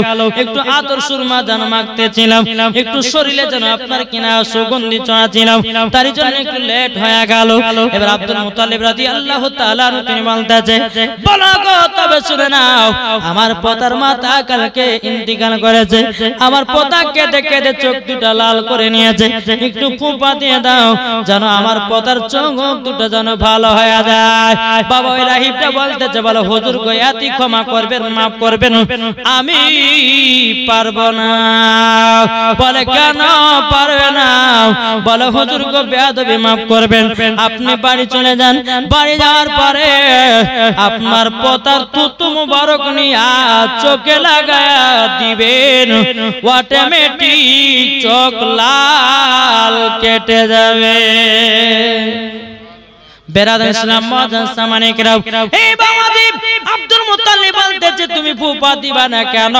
একটু আতর সুরমা যেন মাখতেছিলাম, একটু শরীরে যেন আপনার কিনা সুগন্ধি ছড়াচ্ছিলাম, তারই জন্য একটু লেট হয়ে গেল। এবার আব্দুল মুত্তালিব রাদিয়াল্লাহু তাআলা তিনি বলতেছে, বলো গো তবে শুনে নাও, আমার পোতার মাতা কালকে ইন্তিকাল করেছে, আমার পোতা কেঁদে কেঁদে চোখ দুটো লাল করে নিয়েছে, একটু ফুঁপা দিয়ে দাও যেন আমার পোতার চোখ দুটো যেন ভালো হয়ে যায়। বাবা ওই রাহিবটা বলতেছে, বলো হুজুর গো এতি ক্ষমা করবেন, মাফ করবেন, আমি পারবো না। বলে কেন পারবে না? বলে হুজুর গো বেয়াদবি মাফ করবেন, আপনি বাড়ি চলে যান, বাড়ি যাওয়ার পরে আপনার পোতার থুতু মুবারক নিয়ে চোখে লাগায়া দিবেন, অটোমেটিক চোখ লাল কেটে যাবে। বেরাদার ইসলাম মাজান সামানে কেরাও, এই বাবাজি আব্দুল মুত্তালিব বলতেছে তুমি ফুপা দিবা না কেন?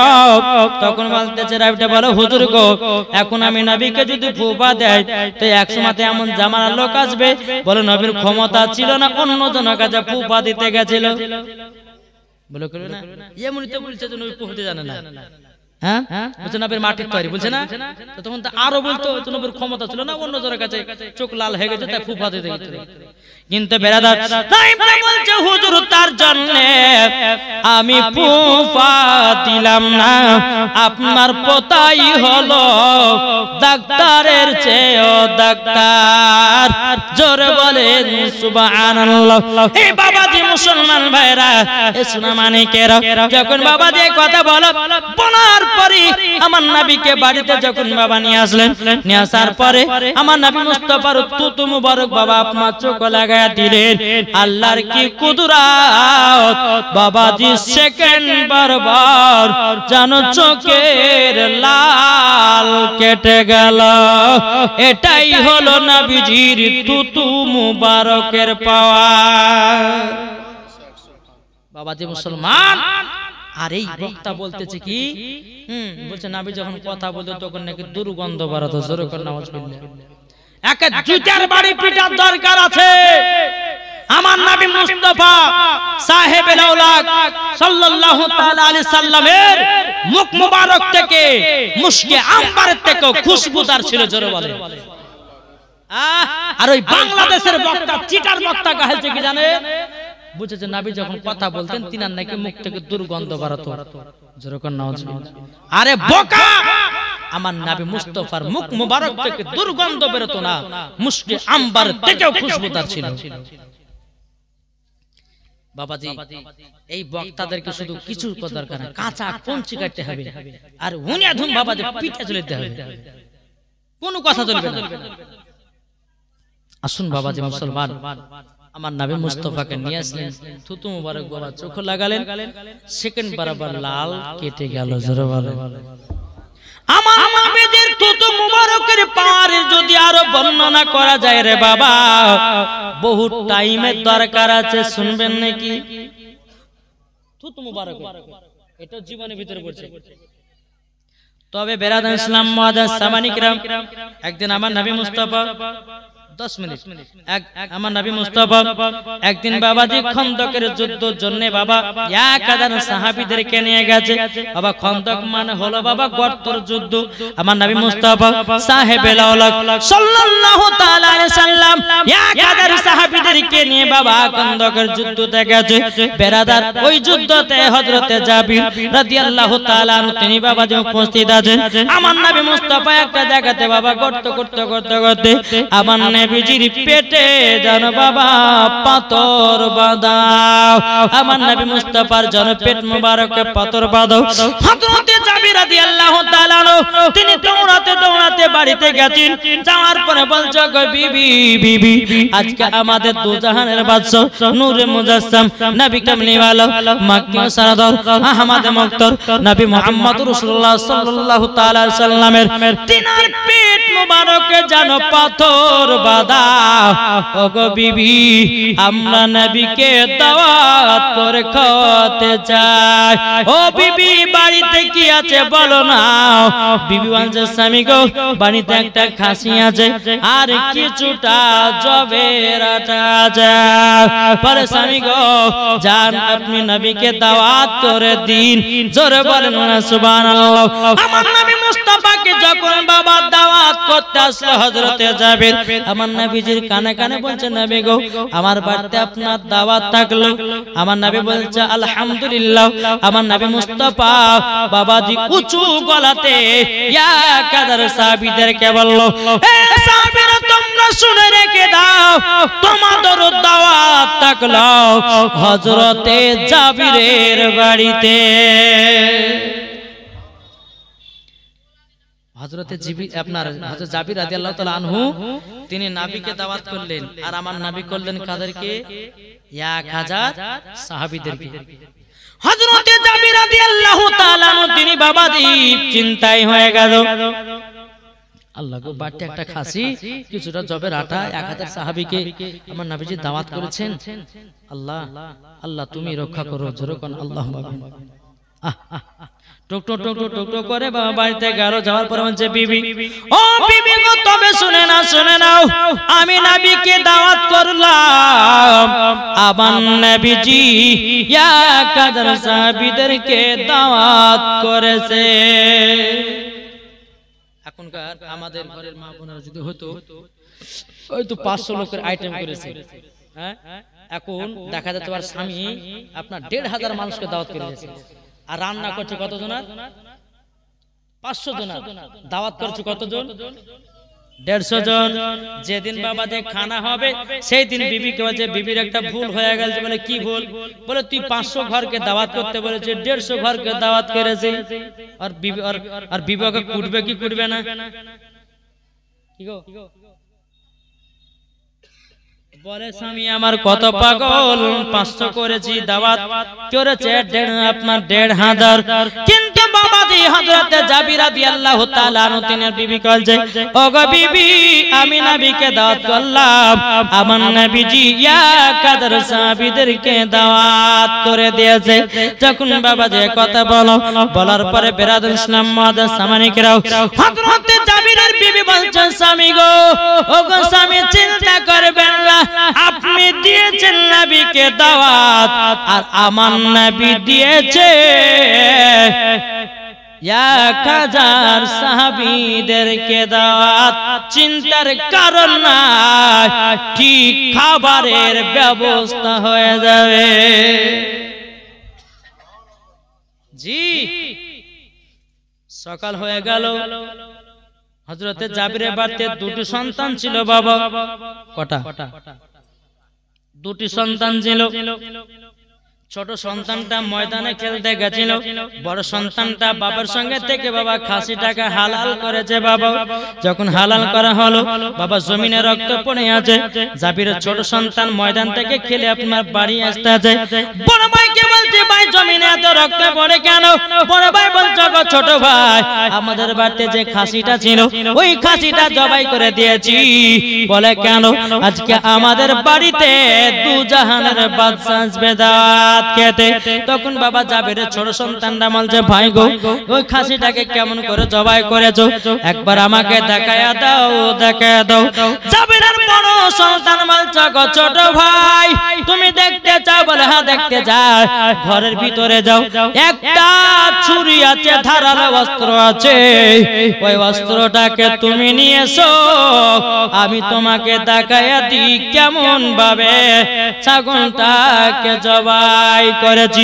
তখন বলতেছে রাবিটা, বলো হুজুর গো এখন আমি নবীকে যদি ফুপা দেয় তো একসময় এমন জামানার লোক আসবে, বলো নবীর ক্ষমতা ছিল না, অন্য জনের কাছে ফুপা দিতে গেছিল। বলো করবে না? এমনই তো বলছে যে নবী ফুপা দিতে জানে না, হ্যাঁ বলছে নবীর মাটির তৈরি, বলছে না? তো তখন তো আরো বলতো নবীর ক্ষমতা ছিল না, অন্য জনের কাছে চোখ লাল হয়ে গেছে তাই ফুপা দিতে গেছিল। কিন্তু বেরাদার বলছে হুজুর তার জন্য আমি ফুফা দিলাম না, আপনার পোতাই হলো ডাক্তারের চেয়েও ডাক্তার, জোরে বলেন সুবহানাল্লাহ। এই বাবাজি মুসলমান ভাইরা এ সোনা মানিকেরা, যখন বাবাজি কথা বলার পরে আমার নবীকে বাড়িতে যখন বাবা নিয়ে আসলেন, নিয়ে আসার পরে আমার নবী মুস্তাফার থুতু মুবারক বাবা আপনার চোখ লাগায় দিলেন। আল্লাহর কি কুদরত বাবাজি, সেকেন্ড বারবার যেন চোখের লাল কেটে গেল। এটাই হলো নবীজির থুতু মুবারকের পাওয়ার। বাবাজি মুসলমান, আর এই বক্তা বলতেছে কি, বলছে নবী যখন কথা বলতো তখন নাকি দুর্গন্ধ বেরোতো, জোরে করে নাউজুবিল্লাহ। একে জুতার বাড়ি পিটার দরকার আছে। আমার নবী মুস্তাফা সাহেবুল আওলাদ সাল্লাল্লাহু তাআলা আলাইহি সাল্লামের মুখ মুবারক থেকে মুশকে আম্বারের থেকে খুশবুদার ছিল, জোরে বলে। আর ওই বাংলাদেশের বক্তা চিটার বক্তা কাহিলছে কি জানে? বুঝেছে নবী যখন কথা বলতেন তিনার নাকি মুখ থেকে দুর্গন্ধ বেরোতো, জোরে করে নাউজুবিল্লাহ। আরে বোকা, আমার নবী মুস্তাফার মুখ মুবারক থেকে দুর্গন্ধ বেরোতো না, মুশকে আম্বার থেকেও খুশবুদার ছিল। বাবাজি এই বক্তাদেরকে শুধু কিছু দরকার না, কাঁচা কঞ্চি কাটতে হবে আর হুনিয়া ধুম বাবাজি পিঠে চলতে হবে, কোনো কথা চলবে না। আসুন বাবাজি মুসলমান, আমার নবী মুস্তাফাকে নিয়ে আসলেন, থুতু মুবারক বাবা চোখ লাগালেন, সেকেন্ড বরাবর লাল কেটে গেল। জোরে বলে আমার নবীর থুতু মুবারকের পারে যদি আরো বর্ণনা করা যায় রে বাবা, বহু টাইমের দরকার আছে, শুনবেন নাকি? থুতু মুবারক এটা জীবনের ভিতরে পড়ছে। তবে বেরাদান ইসলাম মুআজ্জাজ সামানি কিরাম, একদিন আমার নবী মুস্তাফা 10 মিনিট আমার নবী মুস্তাফা একদিন বাবাজি খন্দকের যুদ্ধের জন্য বাবা 1000 সাহাবীদেরকে নিয়ে গেছে। বাবা খন্দক মানে হলো বাবা গর্তের যুদ্ধ। আমার নবী মুস্তাফা সাহেবে লাওলাক সাল্লাল্লাহু তাআলা আলাইহি সাল্লাম 1000 সাহাবীদেরকে নিয়ে বাবা খন্দকের যুদ্ধতে গেছে। বেরাদার ওই যুদ্ধতে হযরতে জাবির রাদিয়াল্লাহু তাআলা আনহু তিনি বাবাজি উপস্থিত আছেন। আমার নবী মুস্তাফা একটা জায়গাতে বাবা গর্ত করতে করতে করতে আমার নবীজির পেটে যেন বাবা পাথর বাঁধাও। আমার নবী মুস্তাফার যেন পেট মুবারকে পাথর বাঁধাও। হযরতে জাবির রাদিয়াল্লাহু তাআলা তিনি দৌড়াতে দৌড়াতে বাড়িতে গেছেন। যাওয়ার পরে বলছে গো বিবি বিবি, আজকে আমাদের দু জাহানের বাদশা নূরে মুজাসসাম নবী কামলিওয়ালা মাক্কি সারাদার আহমদ মুক্তার নবী মুহাম্মদ রাসূলুল্লাহ সাল্লাল্লাহু তাআলা আলাইহি সাল্লামের তিনার পেট মুবারকে যেন পাথর বাঁধাও। ওগো বিবি, আমরা নবীকে দাওয়াত করে খাওয়াতে চাই। ও বিবি, বাড়িতে কি আছে বলো না? বিবি বলছে স্বামী গো, বাড়িতে একটা খাসি আছে আর কিছুটা জবের আটা আছে। পরে স্বামী গো যান আপনি নবীকে দাওয়াত করে দিন। জোরে বলেন না সুবহানাল্লাহ। আমার নবী মুস্তাফাকে যখন বাবা দাওয়াত করতে আসলো হযরতে জাবির, আমার নবীজির কানে কানে বলছে নবী গো আমার বাড়িতে আপনার দাওয়াত থাকলো। আমার নবী বলছে আলহামদুলিল্লাহ। আমার নবী মুস্তাফা বাবাজি উঁচু গলাতে 1000 সাহাবীদেরকে বলল, এ সাহাবীরা তোমরা শুনে রেখে দাও, তোমাদের দাওয়াত থাকলো হযরতে জাবিরের বাড়িতে। হযরতে আপনার হযরত জাবির রাদিয়াল্লাহু তাআলা আনহু তিনি নবীকে দাওয়াত করলেন, আর আমার নবী করলেন কাদেরকে? 1000 সাহাবীদেরকে। হযরতে জাবির রাদিয়াল্লাহু তাআলা আনহু তিনি বাবাজি চিন্তায় হয়ে গেল, আল্লাহ গো বাড়িতে একটা খাসি কিছুটা জবের আটা 1000 সাহাবীকে আমার নবীজি দাওয়াত করেছেন। আল্লাহ আল্লাহ তুমি রক্ষা করো। জোরে কোন আল্লাহুম্মা আমিন। টুক টুক টুক টুক টুক করে বাবা বাড়িতে গেল। যাওয়ার পর বলছে বিবি, ও বিবি গো তবে শুনে নাও, আমি নবীকে দাওয়াত করলাম, আমার নবীজি 1000 সাহাবীদেরকে দাওয়াত করেছে। এখনকার আমাদের ঘরের মা বোনেরা যদি হতো ওই তো 500 লোকের আইটেম করেছে, হ্যাঁ এখন দেখা যাচ্ছে আর স্বামী আপনার 1500 মানুষকে দাওয়াত করেছে, আর রান্না করছে কতজন? 500 জন। দাওয়াত করছে কতজন? 150 জন। যেদিন বাবাতে খানা হবে সেই দিন বিবিকে বলছে, বিবির একটা ভুল হয়ে গেছে। বলে কি ভুল? বলে তুই 500 ঘরকে দাওয়াত করতে বলেছিস, 150 ঘরকে দাওয়াত করেছিস। আর বিবাহকে কুটবে কি কুটবে না? কি গো বলে স্বামী আমার কত পাগল, 500 করেছি, দাওয়াত করেছে আপনার 1500। কিন্তু বাবাজি হযরতে জাবির রাদিয়াল্লাহু তাআলা আনহু তিনার বিবি কইছে, ওগো বিবি আমি নবীকে দাওয়াত করলাম, আমার নবীজি 1000 সাহাবীদেরকে দাওয়াত করে দিয়েছে। যখন বাবাজি কথা বলার পরে বেরাদুল ইসলাম মুআজ্জাজ সামানিকরাও হযরতে জাবিরের বিবি বলছেন, স্বামী গো ওগো স্বামী চিন্তা করবেন না, আপনি দিয়েছেন নবীকে দাওয়াত আর আমার নবী দিয়েছে 1000 সাহাবীদেরকে দাওয়াত। চিন্তার কারণ নাই, ঠিক খাবারের ব্যবস্থা হয়ে যাবে। জি সকাল হয়ে গেল। হযরতে জাবিরের বাড়িতে 2টি সন্তান ছিল বাবা। কটা? 2টি সন্তান ছিল। ছোট সন্তানটা ময়দানে খেলতে গেছিল, বড় সন্তানটা বাবার সঙ্গে থেকে বাবা খাসিটাকে হালাল করেছে। বাবা যখন হালাল করা হলো, বাবা জমিনে রক্ত পড়ে আছে। জাবিরের ছোট সন্তান ময়দান থেকে খেলে আপনার বাড়ি আসতে আছে। বড় ভাইকে বলছে, ভাই জমিনে এত রক্ত পড়ে কেন? বড় ভাই বলছে, ছোট ভাই আমাদের বাড়িতে যে খাসিটা ছিল ওই খাসিটা জবাই করে দিয়েছি। বলে কেন? আজকে আমাদের বাড়িতে দু জাহানের বাদশা আসবে দাওয়াত খেতে। তখন বাবা জাবিরের ছোট সন্তানরা বলছে, ভাই গো ওই খাসিটাকে কেমন করে জবাই করেছো একবার আমাকে দেখায়া দাও, দেখায়া দাও। জাবিরের বড় সন্তান বলছে, ছোট ভাই তুমি দেখতে চাও? বলে হ্যাঁ দেখতে চাই। ঘরের ভিতরে যাও, একটা ছুরি আছে, ধারালো অস্ত্র আছে, ওই অস্ত্রটাকে তুমি নিয়ে এসো, আমি তোমাকে দেখায়া দিই কেমন ভাবে ছাগলটাকে জবাই করেছি।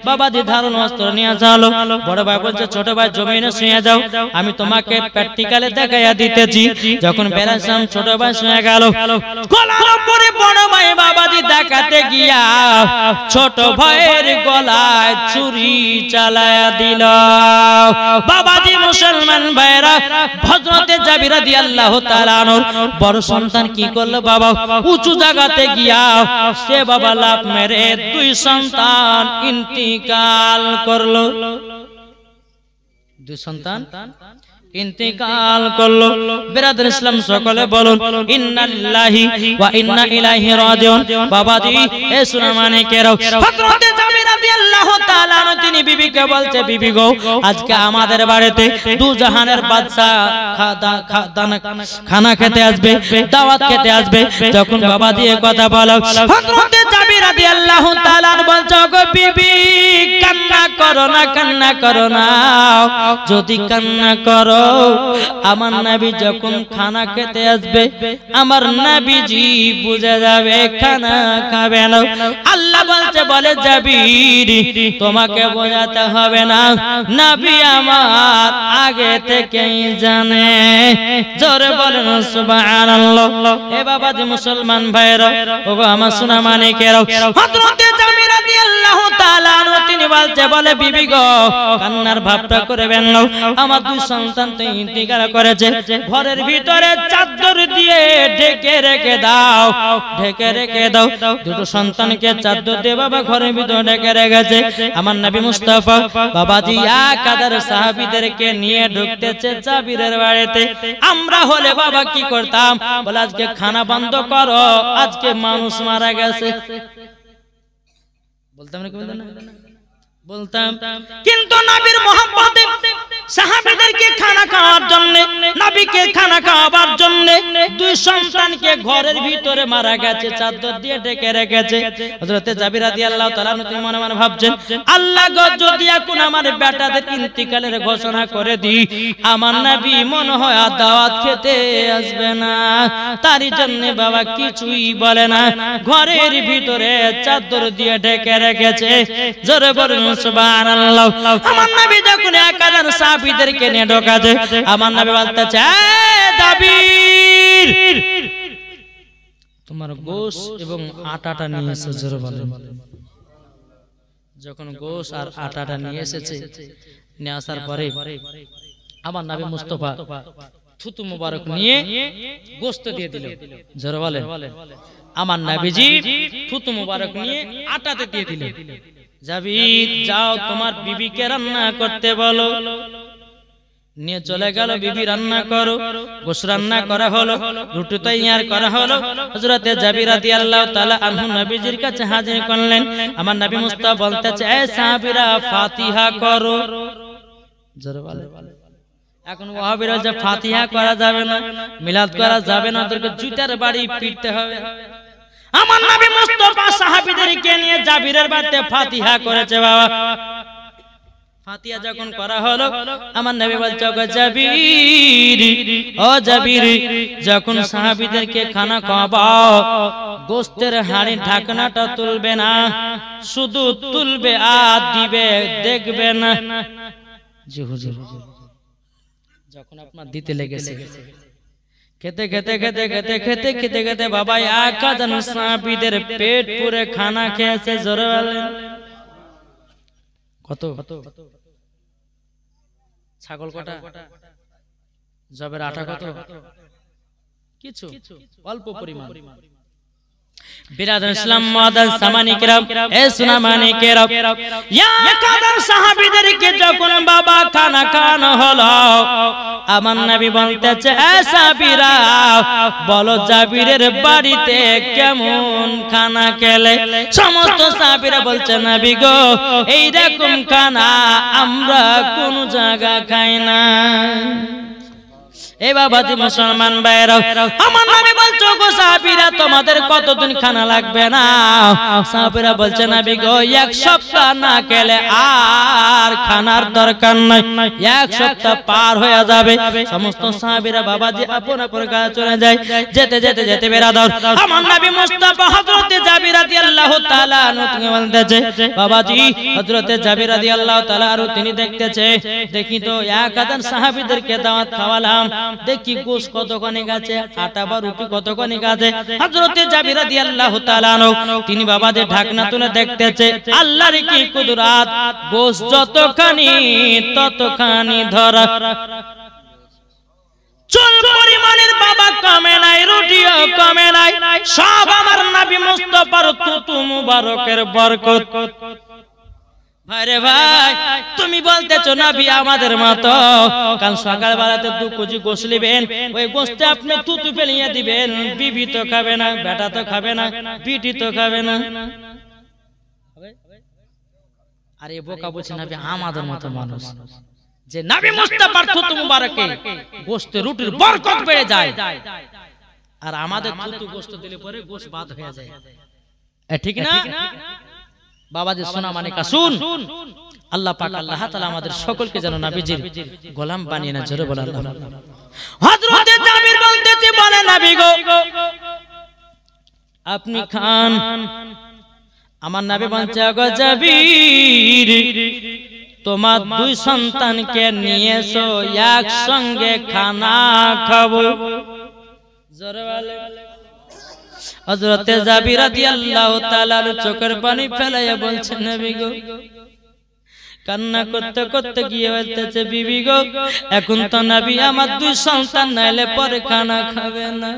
বাবাজি ধারণ অস্ত্র নিয়ে চলো। বড় ভাই বলছে, ছোট ভাই জমিনে শুয়ে যাও, আমি তোমাকে প্র্যাকটিক্যালে দেখাইয়া দিতেছি। যখন বেরাসাম ছোট ভাই শুয়ে গেল, গলার উপরে বড় ভাই বাবাজি দেখাতে গিয়া ছোট ভাইয়ের গলায় ছুরি চালায়া দিল। বাবাজি মুসলমান ভাইরা, হযরতে জাবির রাদিয়াল্লাহু তাআলা আনহুর বড় সন্তান কি করলো? বাবা উঁচু জায়গাতে গিয়া সে বাবা লাফ মেরে দুই সন্তান ইন্তিকাল করলো। দুই সন্তান ইন্তিকাল করলো। বিরাদর ইসলাম সকলে বলুন ইন্না লিল্লাহি ওয়া ইন্না ইলাইহি রাজিউন। বাবাজি এ সোনা মানিকেরাও, হযরতে জাবির রাদিয়াল্লাহু তাআলা তিনি বিবিকে বলছে, বিবি গো আজকে আমাদের বাড়িতে দু জাহানের বাদশা খানা খেতে আসবে, দাওয়াত খেতে আসবে। যখন বাবাজি এই কথা বলো, হযরতে জাবির রাদিয়াল্লাহু তাআলা বলছে, গো বিবি কান্না করো না, কান্না করো না। যদি কান্না করো আমার নবী যখন খানা খেতে আসবে আমার নবীজি বুঝে যাবে খানা খাবে না। আল্লাহ বলছে, বলে জাবির তোমাকে বোঝাতে হবে না, নবী আমার আগে থেকেই জানে। জোরে বলেন সুবহানাল্লাহ। এ বাবাজি মুসলমান ভাইরা, ওগো আমার সোনা মানিকেরা, হযরতে জাবির রাদিয়াল্লাহু তাআলা আনহু তিনি বলছে, বলে বিবি গো কান্নার ভাবটা করবেন না, আমার দুই সন্তান তো ইন্তিকাল করেছে, ঘরের ভিতরে চাদর দিয়ে ঢেকে রেখে দাও, ঢেকে রেখে দাও। দুটো সন্তানকে চাদর দিয়ে বাবা ঘরের ভিতরে ঢেকে রেখেছে। আমার নবী মুস্তাফা বাবাজি এক হাজার সাহাবীদেরকে নিয়ে ঢুকতেছে জাবিরের বাড়িতে। আমরা হলে বাবা কি করতাম? বলে আজকে খানা বন্ধ করো, আজকে মানুষ মারা গেছে বলতাম না, বলতাম। কিন্তু নবীর মহব্বতে সাহাবীদেরকে খানা খাওয়ার জন্য, নবীকে খানা খাওয়াবার জন্য দুই সন্তানকে ঘরের ভিতরে মারা গেছে, চাদর দিয়ে ঢেকে রেখেছে। হযরতে জাবির রাদিয়াল্লাহু তাআলা তিনি মনে মনে ভাবছেন, আল্লাহ গো যদি এখন আমার বেটাদের ইন্তিকালের ঘোষণা করে দিই, আমার নবী মনে হয় আর দাওয়াত খেতে আসবে না। তারই জন্য বাবা কিছুই বলে না, ঘরের ভিতরে চাদর দিয়ে ঢেকে রেখেছে। জোরে বলুন সুবহানাল্লাহ। আমার নবী যখন 1000 সাহাবীদেরকে নিয়ে ঢোকাছে, আমার নবী বলতেছে, জাবির তোমার গোশ এবং আটাটা নিয়ে এসো। জোরে বলেন। যখন গোশ আর আটাটা নিয়ে এসেছে, নিয়ে আসার পরে আমার নবী মুস্তাফা থুতু মুবারক নিয়ে গোশত দিয়ে দিল। জোরে বলেন। আমার নবীজি থুতু মুবারক নিয়ে আটাতে দিয়ে দিল। জাবির যাও তোমার বিবিকে রান্না করতে বলো। নিয়ে চলে গেল, বিবি রান্না করো। গোশ রান্না করা হলো, রুটি তৈয়ার করা হলো। হযরতে জাবির রাদিয়াল্লাহু তাআলা আনহু নবীজির কাছে হাজির করলেন। আমার নবী মুস্তাফা বলতেছে, এ সাহাবীরা ফাতিহা করো। জোরে বলে। এখন ওয়াহাবীরা যে ফাতিহা করা যাবে না, মিলাদ করা যাবে না, ওদেরকে জুতার বাড়ি পিটতে হবে। আমার নবী মুস্তাফা সাহাবীদেরকে নিয়ে জাবিরের বাড়িতে ফাতিহা করেছে। বাবা ফাতিহা যখন করা হলো, আমার নবী বলছে, ও জাবির, ও জাবির যখন সাহাবীদেরকে খানা খাওয়াও, গোশতের হাঁড়ির ঢাকনাটা তুলবে না, শুধু তুলবে আর দিবে, দেখবে না। জি হুজুর। যখন আপনার দিতে লেগেছে, খেতে খেতে খেতে খেতে খেতে খেতে খেতে বাবা 1000 সাহাবীদের পেট পুরে খানা খেয়েছে। জোরে বলেন। কত ছাগল কটা জবের আটা কত কিছু অল্প পরিমাণ বিরাদর ইসলাম মাদান সামানি কিরাম এ সুনা মানে কিরাম ইয়া কাদার সাহাবীদেরকে যখন বাবা খানা খাওয়ানো হলো আমার নবী বলতেছে এ সাহাবীরা বলো জাবিরের বাড়িতে কেমন খানা খেলে সমস্ত সাহাবীরা বলছে নবী গো এই রকম খানা আমরা কোন জায়গা খাই না এ বাবাজি মুসলমান ভাইরা আমার নবী বলছো গো সাহাবীরা তোমাদের কতদিন খানা লাগবে না সাহাবীরা বলছে নবী গো এক সপ্তাহ না খেলে আর খানার দরকার নাই এক সপ্তাহ পার হয়ে যাবে সমস্ত সাহাবীরা বাবাজি আপন আপন কাজে চলে যায় যেতে যেতে যেতে বেরাদর আমার নবী মুস্তাফা হযরত জাবির রাদিয়াল্লাহু তাআলা আনহু তিনি বলতেছে বাবাজি হযরত জাবির রাদিয়াল্লাহু তাআলা আনহু তিনি দেখতেছে দেখি তো 1000 সাহাবীদেরকে দাওয়াত খাওয়ালাম দেখি গোশ কতখানি আছে আটা বা রুটি কতখানি আছে হযরত জাবির রাদিয়াল্লাহু তাআলা আনহু তিনি বাবাদের ঢাকনা তুলে দেখতেছে আল্লাহর কি কুদরত গোশ যতখানি ততখানি ধরা চুল পরিমাণের বাবা কমে নাই রুটিও কমে নাই সব আমার নবী মুস্তাফার তুতু মুবারকের বরকত ভাইরে ভাই তুমি বলতেছো নবী আমাদের মতো কাল সকাল বেলাতে 2 কেজি গোশ নেবেন ওই গোশটা আপনি তুতু ফেলিয়ে দিবেন বিবি তো খাবে না বেটা তো খাবে না বিটি তো খাবে না আরে বোকা বলছে নবী আমাদের মতো মানুষ যে নবী মুস্তাফার তুতু মুবারকে গোশতে রুটির বরকত বেড়ে যায় আর আমাদের তুতু গোশত দিলে পরে গোশ বাদ হয়ে যায় ঠিক না বাবাজি সোনা মানে কাসুন আল্লাহ পাক আল্লাহ তাআলা আমাদের সকলকে যেন নবীজির গোলাম বানিয়ে না জোরে বলেন হযরত জাবির বলতেছে বলে নবী গো আপনি খান আমার নবী বলছে গো জাবির তোমার 2 সন্তানকে নিয়ে এসো একসঙ্গে খানা খাবো জোরে বলে হযরত জাবির রাদিয়াল্লাহু তাআলা চোখের পানি ফেলাইয়া বলছেন নবী গো কান্না করতে করতে গিয়ে বলতেছে বিবি গো এখন তো নবী আমার 2 সন্তান নাইলে পরে খানা খাবে না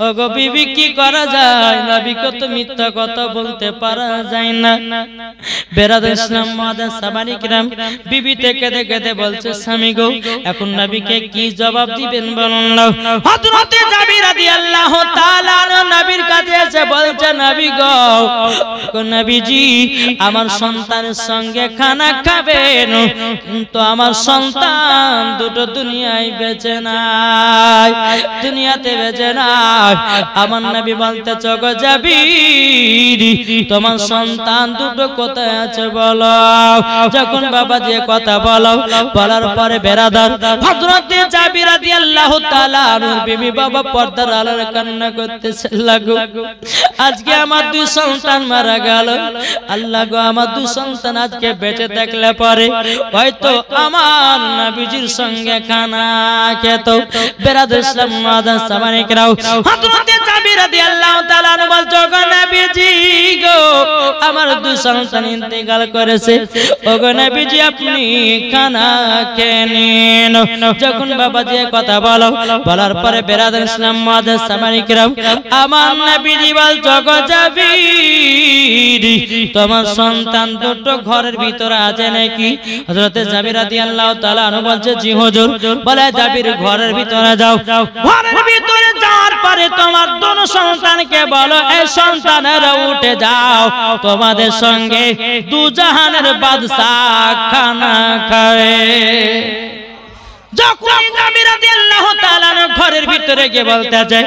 ওগো বিবি কি করা যায় নবীকে তো মিথ্যা কথা বলতে পারা যায় না বেরাদর ইসলাম মাদান সাবানি কিরাম বিবি থেকে দেখে বলছে স্বামী গো এখন নবীকে কি জবাব দিবেন বলুন না হযরত জাবির রাদিয়াল্লাহু তাআলা নবীর কাছে এসে বলছে নবী গো নবীজি আমার সন্তানের সঙ্গে খানা খাবেন কিন্তু আমার সন্তান দুটো দুনিয়ায় বেঁচে নাই দুনিয়াতে বেঁচে নাই আমার নবী বলতেছে গো জাবির তোমার সন্তান দুটো কোথায় আছে বলো যখন বাবা যে কথা বলো বলার পরে বেরাদার হযরত জাবির রাদিয়াল্লাহু তাআলা আনহুর বিবি বাবা পর্দার আড়ালে কান্না করতেছে লাগো আজকে আমার 2 সন্তান মারা গেল আল্লাহ গো আমার 2 সন্তান আজকে বেঁচে থাকলে পরে হয়তো আমার নবীজির সঙ্গে খানা খেত বেরাদার ইসলাম মাদান সামানি কিরাম হযরত জাবির রাদিয়াল্লাহু তাআলা বলছো গো নবীজি গো আমার 2 সন্তান ইন্তেকাল করেছে ওগো নবীজি আপনি খানা খেয়ে নিন যখন বাবা যে কথা বলো বলার পরে বেরাদার ইসলাম মাদান সামানি কিরাম আমার নবীজি বলছো গো জাবির তোমার সন্তান দুটো ঘরের ভিতরে আছে নাকি হযরত জাবির রাদিয়াল্লাহু তাআলা বলছে জি হুজুর বলে জাবির ঘরের ভিতরে যাও ঘরের ভিতরে যাওয়ার পরে তোমার দুটো সন্তানকে বলো এই সন্তানেরা উঠে যাও তোমাদের সঙ্গে 2 জাহানের বাদশা খানা খাবে যখন জাবির রাদিয়াল্লাহু তাআলা ঘরের ভিতরে গিয়ে বলতেছে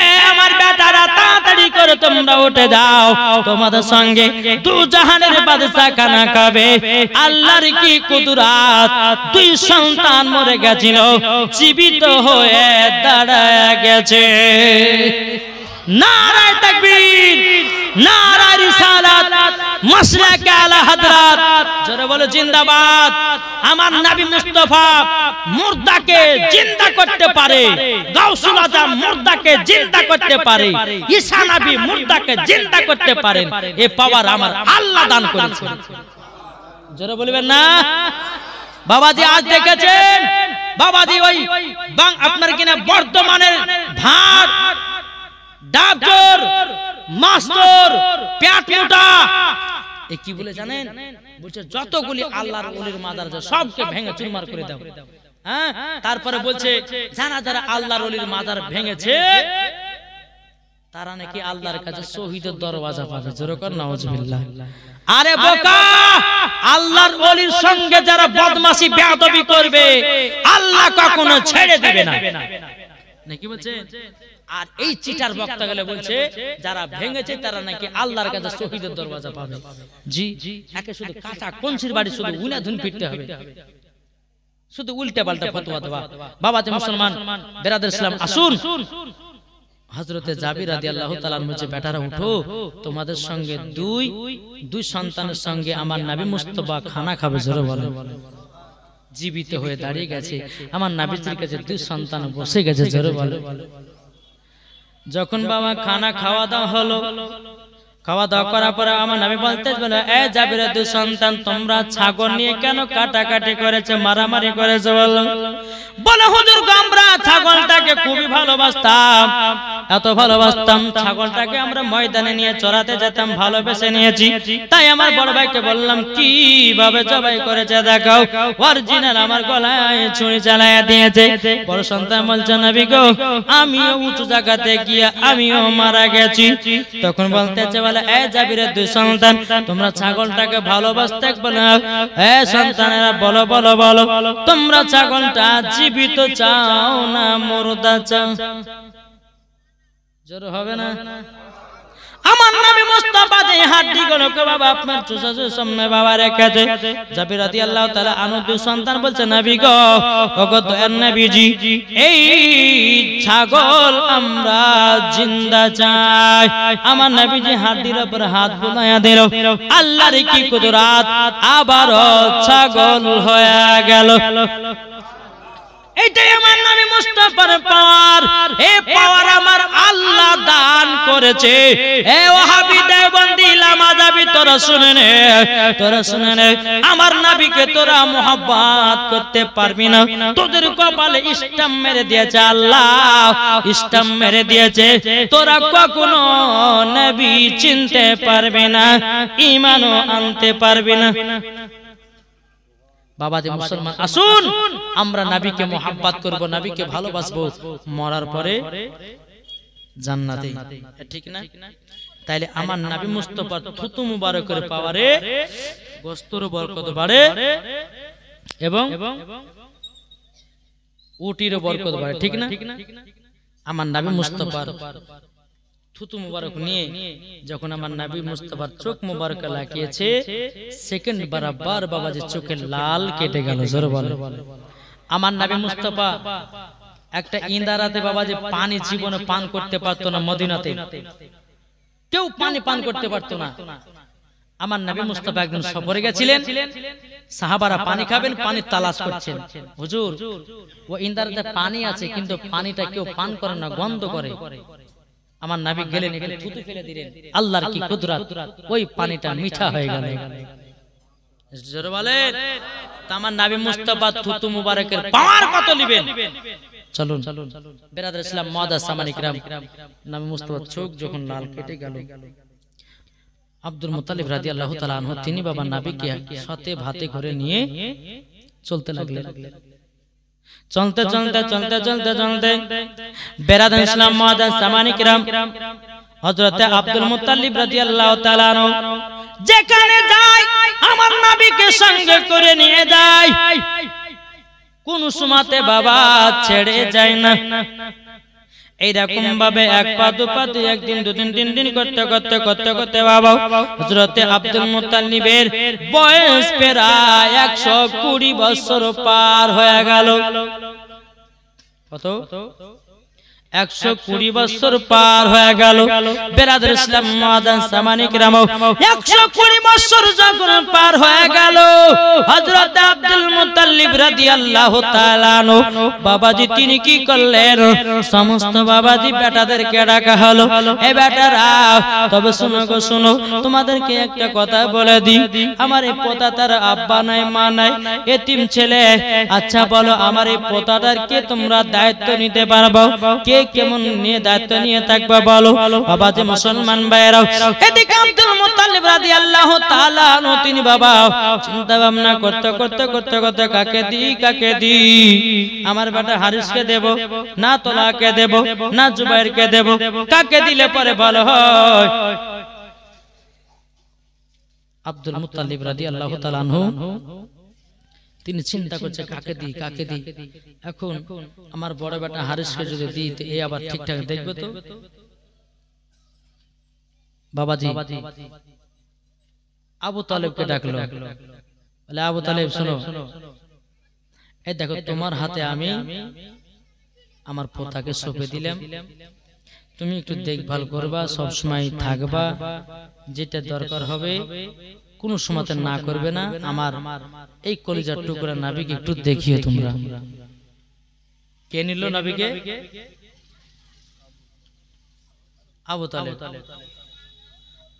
এ আমার বেটারা তাড়াতাড়ি করে তোমরা উঠে যাও তোমাদের সঙ্গে 2 জাহানের বাদশা খানা খাবে আল্লাহর কি কুদরত 2 সন্তান মরে গেছিল জীবিত হয়ে দাঁড়ায় গেছে নারায়ে তাকবীর নারায়ে রিসালাত মাসলাকে আলা হযরত জোরে বলো জিন্দাবাদ আমার নবী মুস্তাফা মুর্দাকে জিন্দা করতে পারে গাউসুল আজম মুর্দাকে জিন্দা করতে পারে ঈসা নবী মুর্দাকে জিন্দা করতে পারেন এই পাওয়ার আমার আল্লাহ দান করেছেন জোরে বলবেন না। বাবাজি আজ দেখেছেন বাবাজি ওই আপনার কিনা বর্তমানের ভাট ডাক্তার মাস্টার পেট মোটা এ কি বলে জানেন, বলছে যতগুলি আল্লাহর ওলির মাজার আছে সবকে ভেঙে চুরমার করে দাও। হ্যাঁ, তারপরে বলছে যারা যারা আল্লাহর ওলির মাজার ভেঙেছে তারা নাকি আল্লাহর কাছে শহীদের দরওয়াজা পাবে। জোরে কর নাউজুবিল্লাহ। আরে বোকা, আল্লাহর ওলির সঙ্গে যারা বদমাশি বেয়াদবি করবে আল্লাহ কখনো ছেড়ে দিবে না, নাকি বলছে। আর এই চিটার বক্তা গেলে বলছে যারা ভেঙেছে তারা নাকি আল্লাহর কাছে শহীদের দরওয়াজা পাবে। জি, একে শুধু কাঁচা কঞ্চির বাড়ি শুধু উনাধুন ফিরতে হবে, শুধু উল্টা পাল্টা ফতোয়া দেওয়া। বাবাতে মুসলমান বেরাদার ইসলাম, আসুন হযরতে জাবির রাদিয়াল্লাহু তাআলা বলছে বেটারা উঠো, তোমাদের সঙ্গে দুই সন্তানের সঙ্গে আমার নবী মুস্তাফা খানা খাবে। জোরে বলেন। জীবিত হয়ে দাঁড়িয়ে গেছে, আমার নবীর কাছে দুই সন্তান বসে গেছে। জোরে বলেন। যখন বাবা খানা খাওয়া দাওয়া হলো, খাওয়া দাওয়া করার পরে আমার নবী বলতে বলে এ জাবিরের দুই সন্তান তোমরা ছাগল নিয়ে কেন কাটাকাটি করেছে, মারামারি করেছে? বলে হুজুর আমরা ছাগলটাকে খুবই ভালোবাসতাম, এত ভালোবাসতাম ছাগলটাকে আমরা ময়দানে নিয়ে চড়াতে যেতাম, ভালোবেসে নিয়েছি। তাই আমার বড় ভাইকে বললাম কিভাবে জবাই করেছে দেখাও। অরিজিনাল আমার গলায় ছুরি চালায়া দিয়েছে। বড় সন্তান বলছে নবী গো আমিও উঁচু জায়গাতে গিয়ে আমিও মারা গেছি। তখন বলতেছে বলে এ জাবিরের দুই সন্তান তোমরা ছাগলটাকে ভালোবাসতে বলে এ সন্তানেরা বলো বলো বলো তোমরা ছাগলটা জীবিত চাও না মুর্দা চাও? জোর হবে না। আমার নবী মুস্তাফা যে হাড্ডি গুলোকে বাবা আপনার চোষার সামনে বাবা রেখেছে। জাবির রাদিয়াল্লাহু তাআলা আনহু দুই সন্তান বলছে নবী গো ওগো দয়ার নবীজি এই ছাগল আমরা জিন্দা চাই। আমার নবীজি হাড্ডির উপর হাত বুলায়া দিল, আল্লাহর কি কুদরত, আবার ছাগল হয়ে গেল। এইটাই আমার নবী মুস্তাফার পাওয়ার। এই পাওয়ার আমার আল্লাহ দান করেছে। এ ওয়াহাবি দেওবন্দি লামাযাবি তোরা শুনে নে, তোরা শুনে নে, আমার নবীকে তোরা মোহাব্বত করতে পারবি না, তোদের কপালে স্টাম্প মেরে দিয়েছে আল্লাহ, স্টাম্প মেরে দিয়েছে। তোরা কখনো নবী চিনতে পারবি না, ঈমানও আনতে পারবি না। বাবাজি মুসলমান আসুন আমরা নবীকে মোহাব্বত করব, নবীকে ভালোবাসবো, মরার পরে জান্নাতে, ঠিক না? তাইলে আমার নবী মুস্তাফার থুতু মুবারকের পাওয়ারে গোস্তর বরকত বাড়ে এবং উটির বরকত বাড়ে, ঠিক না? আমার নবী মুস্তাফার থুতু মুবারক নিয়ে যখন আমার নবী মুস্তাফার চোখ মুবারক লাগিয়েছে সেকেন্ড বরাবর বাবাজি চোখে লাল কেটে গেল। জোরে বলে। আমার নবী মুস্তাফা একটা ইন্দারাতে বাবাজি পানি জীবনে পান করতে পারতো না, মদিনাতে কেউ পানি পান করতে পারতো না। আমার নবী মুস্তাফা একদিন সফরে গেছিলেন, সাহাবারা পানি খাবেন, পানি তালাশ করছেন। হুজুর ও ইন্দারাতে পানি আছে কিন্তু পানিটা কেউ পান করে না, গন্ধ করে। আমার নবী গেলেন একটু থুতু ফেলে দিলেন, আল্লাহর কি কুদরত, ওই পানিটা মিঠা হয়ে গেল। জোরে বলেন। আমার নবী মুস্তাফা থুতু মুবারকের পাওয়ার কত নেবেন চলুন। বেরাদার ইসলাম মুআদ্দাস সামানি কিরাম, নবী মুস্তাফার চোখ যখন লাল কেটে গেল, আব্দুল মুত্তালিব রাদিয়াল্লাহু তাআলা আনহু তিনি বাবা নবীকে সাথে ভাতে করে নিয়ে চলতে লাগলেন। চলতে চলতে চলতে চলতে চলতে বেরাদার ইসলাম মুআদ্দাস সামানি কিরাম হযরতে আব্দুল মুত্তালিব রাদিয়াল্লাহু তাআলা আনহু যেখানে যায় আমার নবীকে সঙ্গে করে নিয়ে যায়, কোন সময়তে বাবা ছেড়ে যায় না। এইরকম ভাবে এক পা দু পা দুই একদিন দুদিন তিন দিন করতে করতে করতে করতে বাবা হযরতে আব্দুল মুত্তালিবের বয়স প্রায় 120 বছর পার হয়ে গেল। কত? 120 বছর পার হয়ে গেল। বেরাদর ইসলাম মুআজ্জান সামানী কিরাম, 120 বছর যখন পার হয়ে গেল, হযরত আব্দুল মুত্তালিব রাদিয়াল্লাহু তাআলা আনহু বাবাজি তিনি কি করলেন? সমস্ত বাবাজি বেটাদেরকে ডাকা হলো, এ বেটারা তবে শুনো গো শুনো, তোমাদেরকে একটা কথা বলে দিই, আমার এই পোতা তার আব্বা নাই মা নাই, এতিম ছেলে। আচ্ছা বলো আমার এই পোতাটার কে তোমরা দায়িত্ব নিতে পারবে? কে কেমন নিয়ে দায়িত্ব নিয়ে থাকবে বলো? বাবা যে মুসলমান ভাইরা, এদিকে আব্দুল মুত্তালিব রাদিয়াল্লাহু তাআলা আনহু তিনি বাবা চিন্তা ভাবনা করতে করতে করতে করতে কাকে দি আমার বেটা হারিসকে দেব না তোলাকে দেব না জুবাইরকে দেব, কাকে দিলে পরে ভালো হয়? আব্দুল মুত্তালিব রাদিয়াল্লাহু তাআলা আনহু তিনি চিন্তা করছে কাকে দি। এখন আমার বড় বেটা হারিসকে যদি দিই তো এই আবার ঠিকঠাক দেখবে তো? বাবাজি আবু তালেবকে ডাকলো, বলে আবু তালেব শোনো, এই দেখো তোমার হাতে আমি আমার পোতাকে সঁপে দিলাম, তুমি একটু দেখভাল করবা, সব সময় থাকবা, যেটা দরকার হবে কোন সময়তে না করবে না। আমার এই কলিজার টুকরা নবীকে একটু দেখিও তোমরা। কে নিল নবীকে?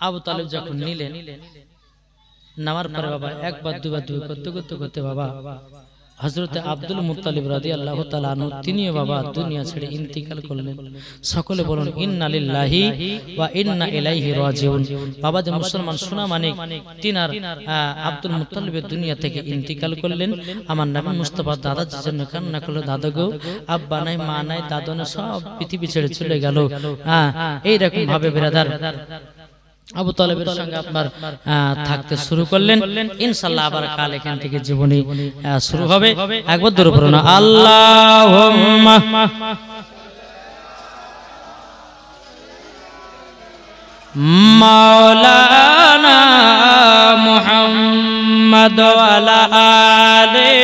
আবু তালেব যখন নিলেন, নামার পরে বাবা একবার দুবার করতে করতে বাবা হযরতে আব্দুল মুত্তালিব রাদিয়াল্লাহু তাআলা আনহু তিনিও বাবা দুনিয়া ছেড়ে ইন্তিকাল করলেন। সকলে বলুন ইন্না লিল্লাহি ওয়া ইন্না ইলাইহি রাজিউন। বাবা যে মুসলমান সোনা মানিক তিনার আব্দুল মুত্তালিবের দুনিয়া থেকে ইন্তিকাল করলেন। আমার নবী মুস্তাফা দাদার জন্য কান্না করলো, দাদা গো, আব্বা নাই মা নাই দাদু নাই, সব পৃথিবী ছেড়ে চলে গেল। এইরকম ভাবে বিরাদার আবু তালেবের সঙ্গে আপনার থাকতে শুরু করলেন। ইনশাআল্লাহ আবার কাল এখান থেকে জীবনী শুরু হবে। একবার দূর পড়ুন আল্লাহুম্মা মাওলানা মুহাম্মদ ওয়া আলা আলি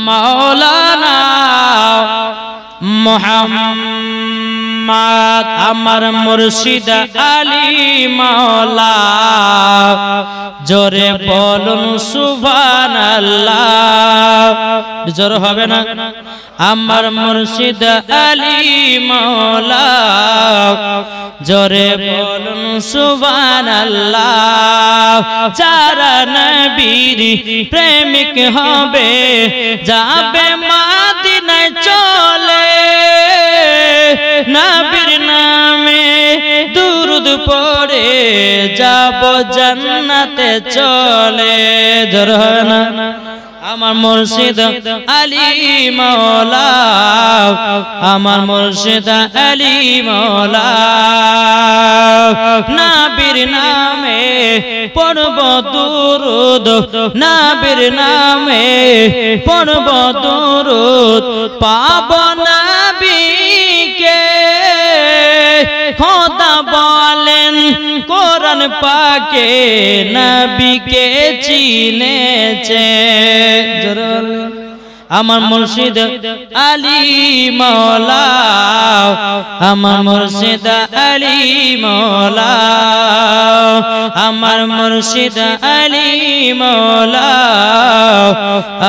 মাওলানা মুহাম্মদ আমার মুর্শিদ আলী মাওলা, জোরে বলুন সুবহানাল্লাহ। জোর হবে না? আমার মুর্শিদ আলী মাওলা, জোরে বলুন সুবহানাল্লাহ। যারা নবীর প্রেমিক হবে যাবে মদিনায় চলে, নবীর নামে দুরূদ পড়ে যাব জান্নাতে চলে। জোর হয় না? আমার মুর্শিদ আলী মাওলা, আমার মুর্শিদ আলী মাওলা, নবীর নামে পড়ব দুরূদ, নবীর নামে পড়ব দুরূদ, পাব নবীকে। খোদা বলেন কোরআন পাকে নবীকে চিনেছে। আমার মুর্শিদ আলী মাওলা, আমার মুর্শিদ আলী মাওলা, আমার মুর্শিদ আলী মাওলা,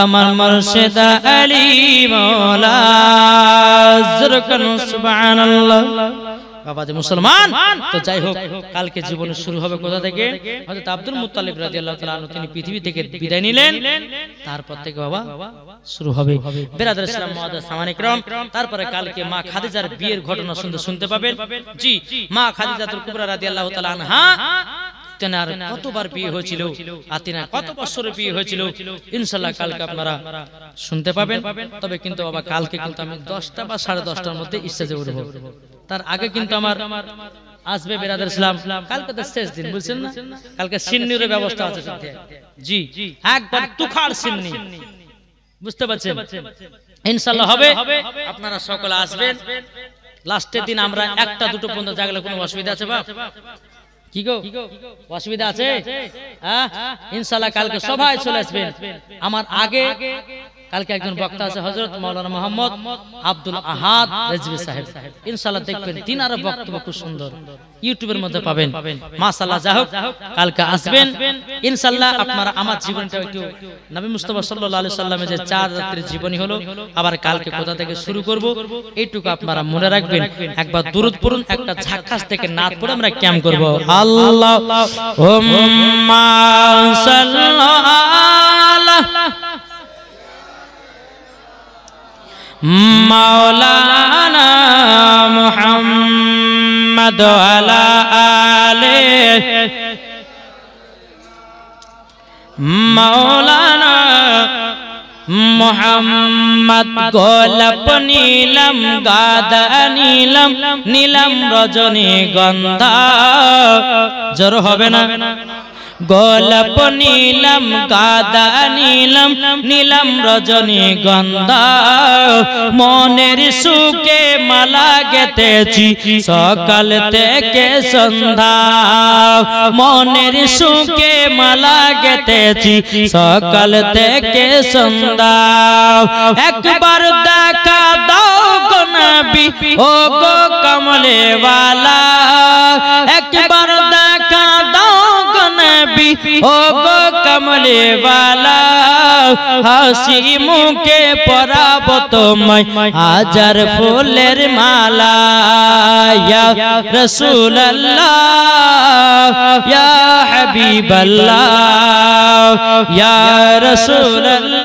আমার মুর্শিদ আলী মাওলা। জোরকান সুবহানাল্লাহ। বাবা যে মুসলমান, তো যাই হোক কালকে জীবন শুরু হবে কোথা থেকে? হযরত আব্দুল মুত্তালিব রাদিয়াল্লাহু তাআলা আনহু তিনি পৃথিবী থেকে বিদায় নিলেন, তারপর থেকে বাবা শুরু হবে। বিরাদর ইসলাম মুআজ্জাজ সামানী کرام, তারপরে কালকে মা খাদিজার বিয়ের ঘটনা শুনতে পাবেন। জি, মা খাদিজাতুল কুবরা রাদিয়াল্লাহু তাআলা আনহা তেনার কতবার বিয়ে হয়েছিল আর তেনার কত বছরে বিয়ে হয়েছিল, ইনশাআল্লাহ কালকে আপনারা শুনতে পাবেন। তবে কিন্তু বাবা কালকে কিন্তু আমি 10টা বা 10:30টার মধ্যে স্টেজে উঠব। তার আগে কিন্তু আমার আসবে বিরাদর ইসলাম, কালকে তো শেষ দিন, বুঝছেন না? কালকে সিন্নির ব্যবস্থা আছে সাথে। জি, একবার তুখার সিন্নি, বুঝতে পারছেন? ইনশাআল্লাহ হবে, আপনারা সকলে আসবেন। লাস্টের দিন আমরা 1টা 2টো পর্যন্ত জাগলে কোনো অসুবিধা আছে বাপ? কি গো, অসুবিধা আছে? হ্যাঁ, ইনশাআল্লাহ কালকে সবাই চলে আসবেন। আমার আগে কালকে একজন বক্তা আছে হযরত মাওলানা মোহাম্মদ আব্দুল আহাদ রেজভী সাহেব, ইনশাআল্লাহ দেখবেন তিনার বক্তব্য খুব সুন্দর, ইউটিউবের মধ্যে পাবেন। মাশাআল্লাহ, যাই হোক কালকে আসবেন ইনশাআল্লাহ। আপনারা আমার জীবনটা একটু নবী মুস্তাফা সাল্লাল্লাহু আলাইহি সাল্লামের যে 4 রাতের জীবনী হলো, আবার কালকে কোথা থেকে শুরু করব এইটুকু আপনারা মনে রাখবেন। একবার দুরূদ পড়ুন, একটা ঝাক্কাস থেকে নাত পড়ে আমরা ক্যাম করব। আল্লাহুম্মা সাল্লাল্লাহু মাওলানা মুহাম্মদ আলা আলিহি মাওলানা মুহাম্মদ। গোলাপ নীলম গাদা নীলম নীলম রজনীগন্ধা, জোর হবে না? গোলাপ নীলম গাদা নীলম নীলম রজনীগন্ধা, মনের সুখে মালা গেঁথেছি সকাল থেকে সন্ধ্যা, মনের সুখে মালা গেঁথেছি সকাল থেকে সন্ধ্যা। একবার দেখা দাও গো নবী ও গো কমলে ওয়ালা, একবার দেখা দাও গো নবী ও গো কমলে ওয়ালা, হাসি মুখে পরাব তোমায় হাজার ফুলের মালা। ইয়া রাসূলুল্লাহ ইয়া হাবিবাল্লাহ ইয়া রাসূলুল্লাহ।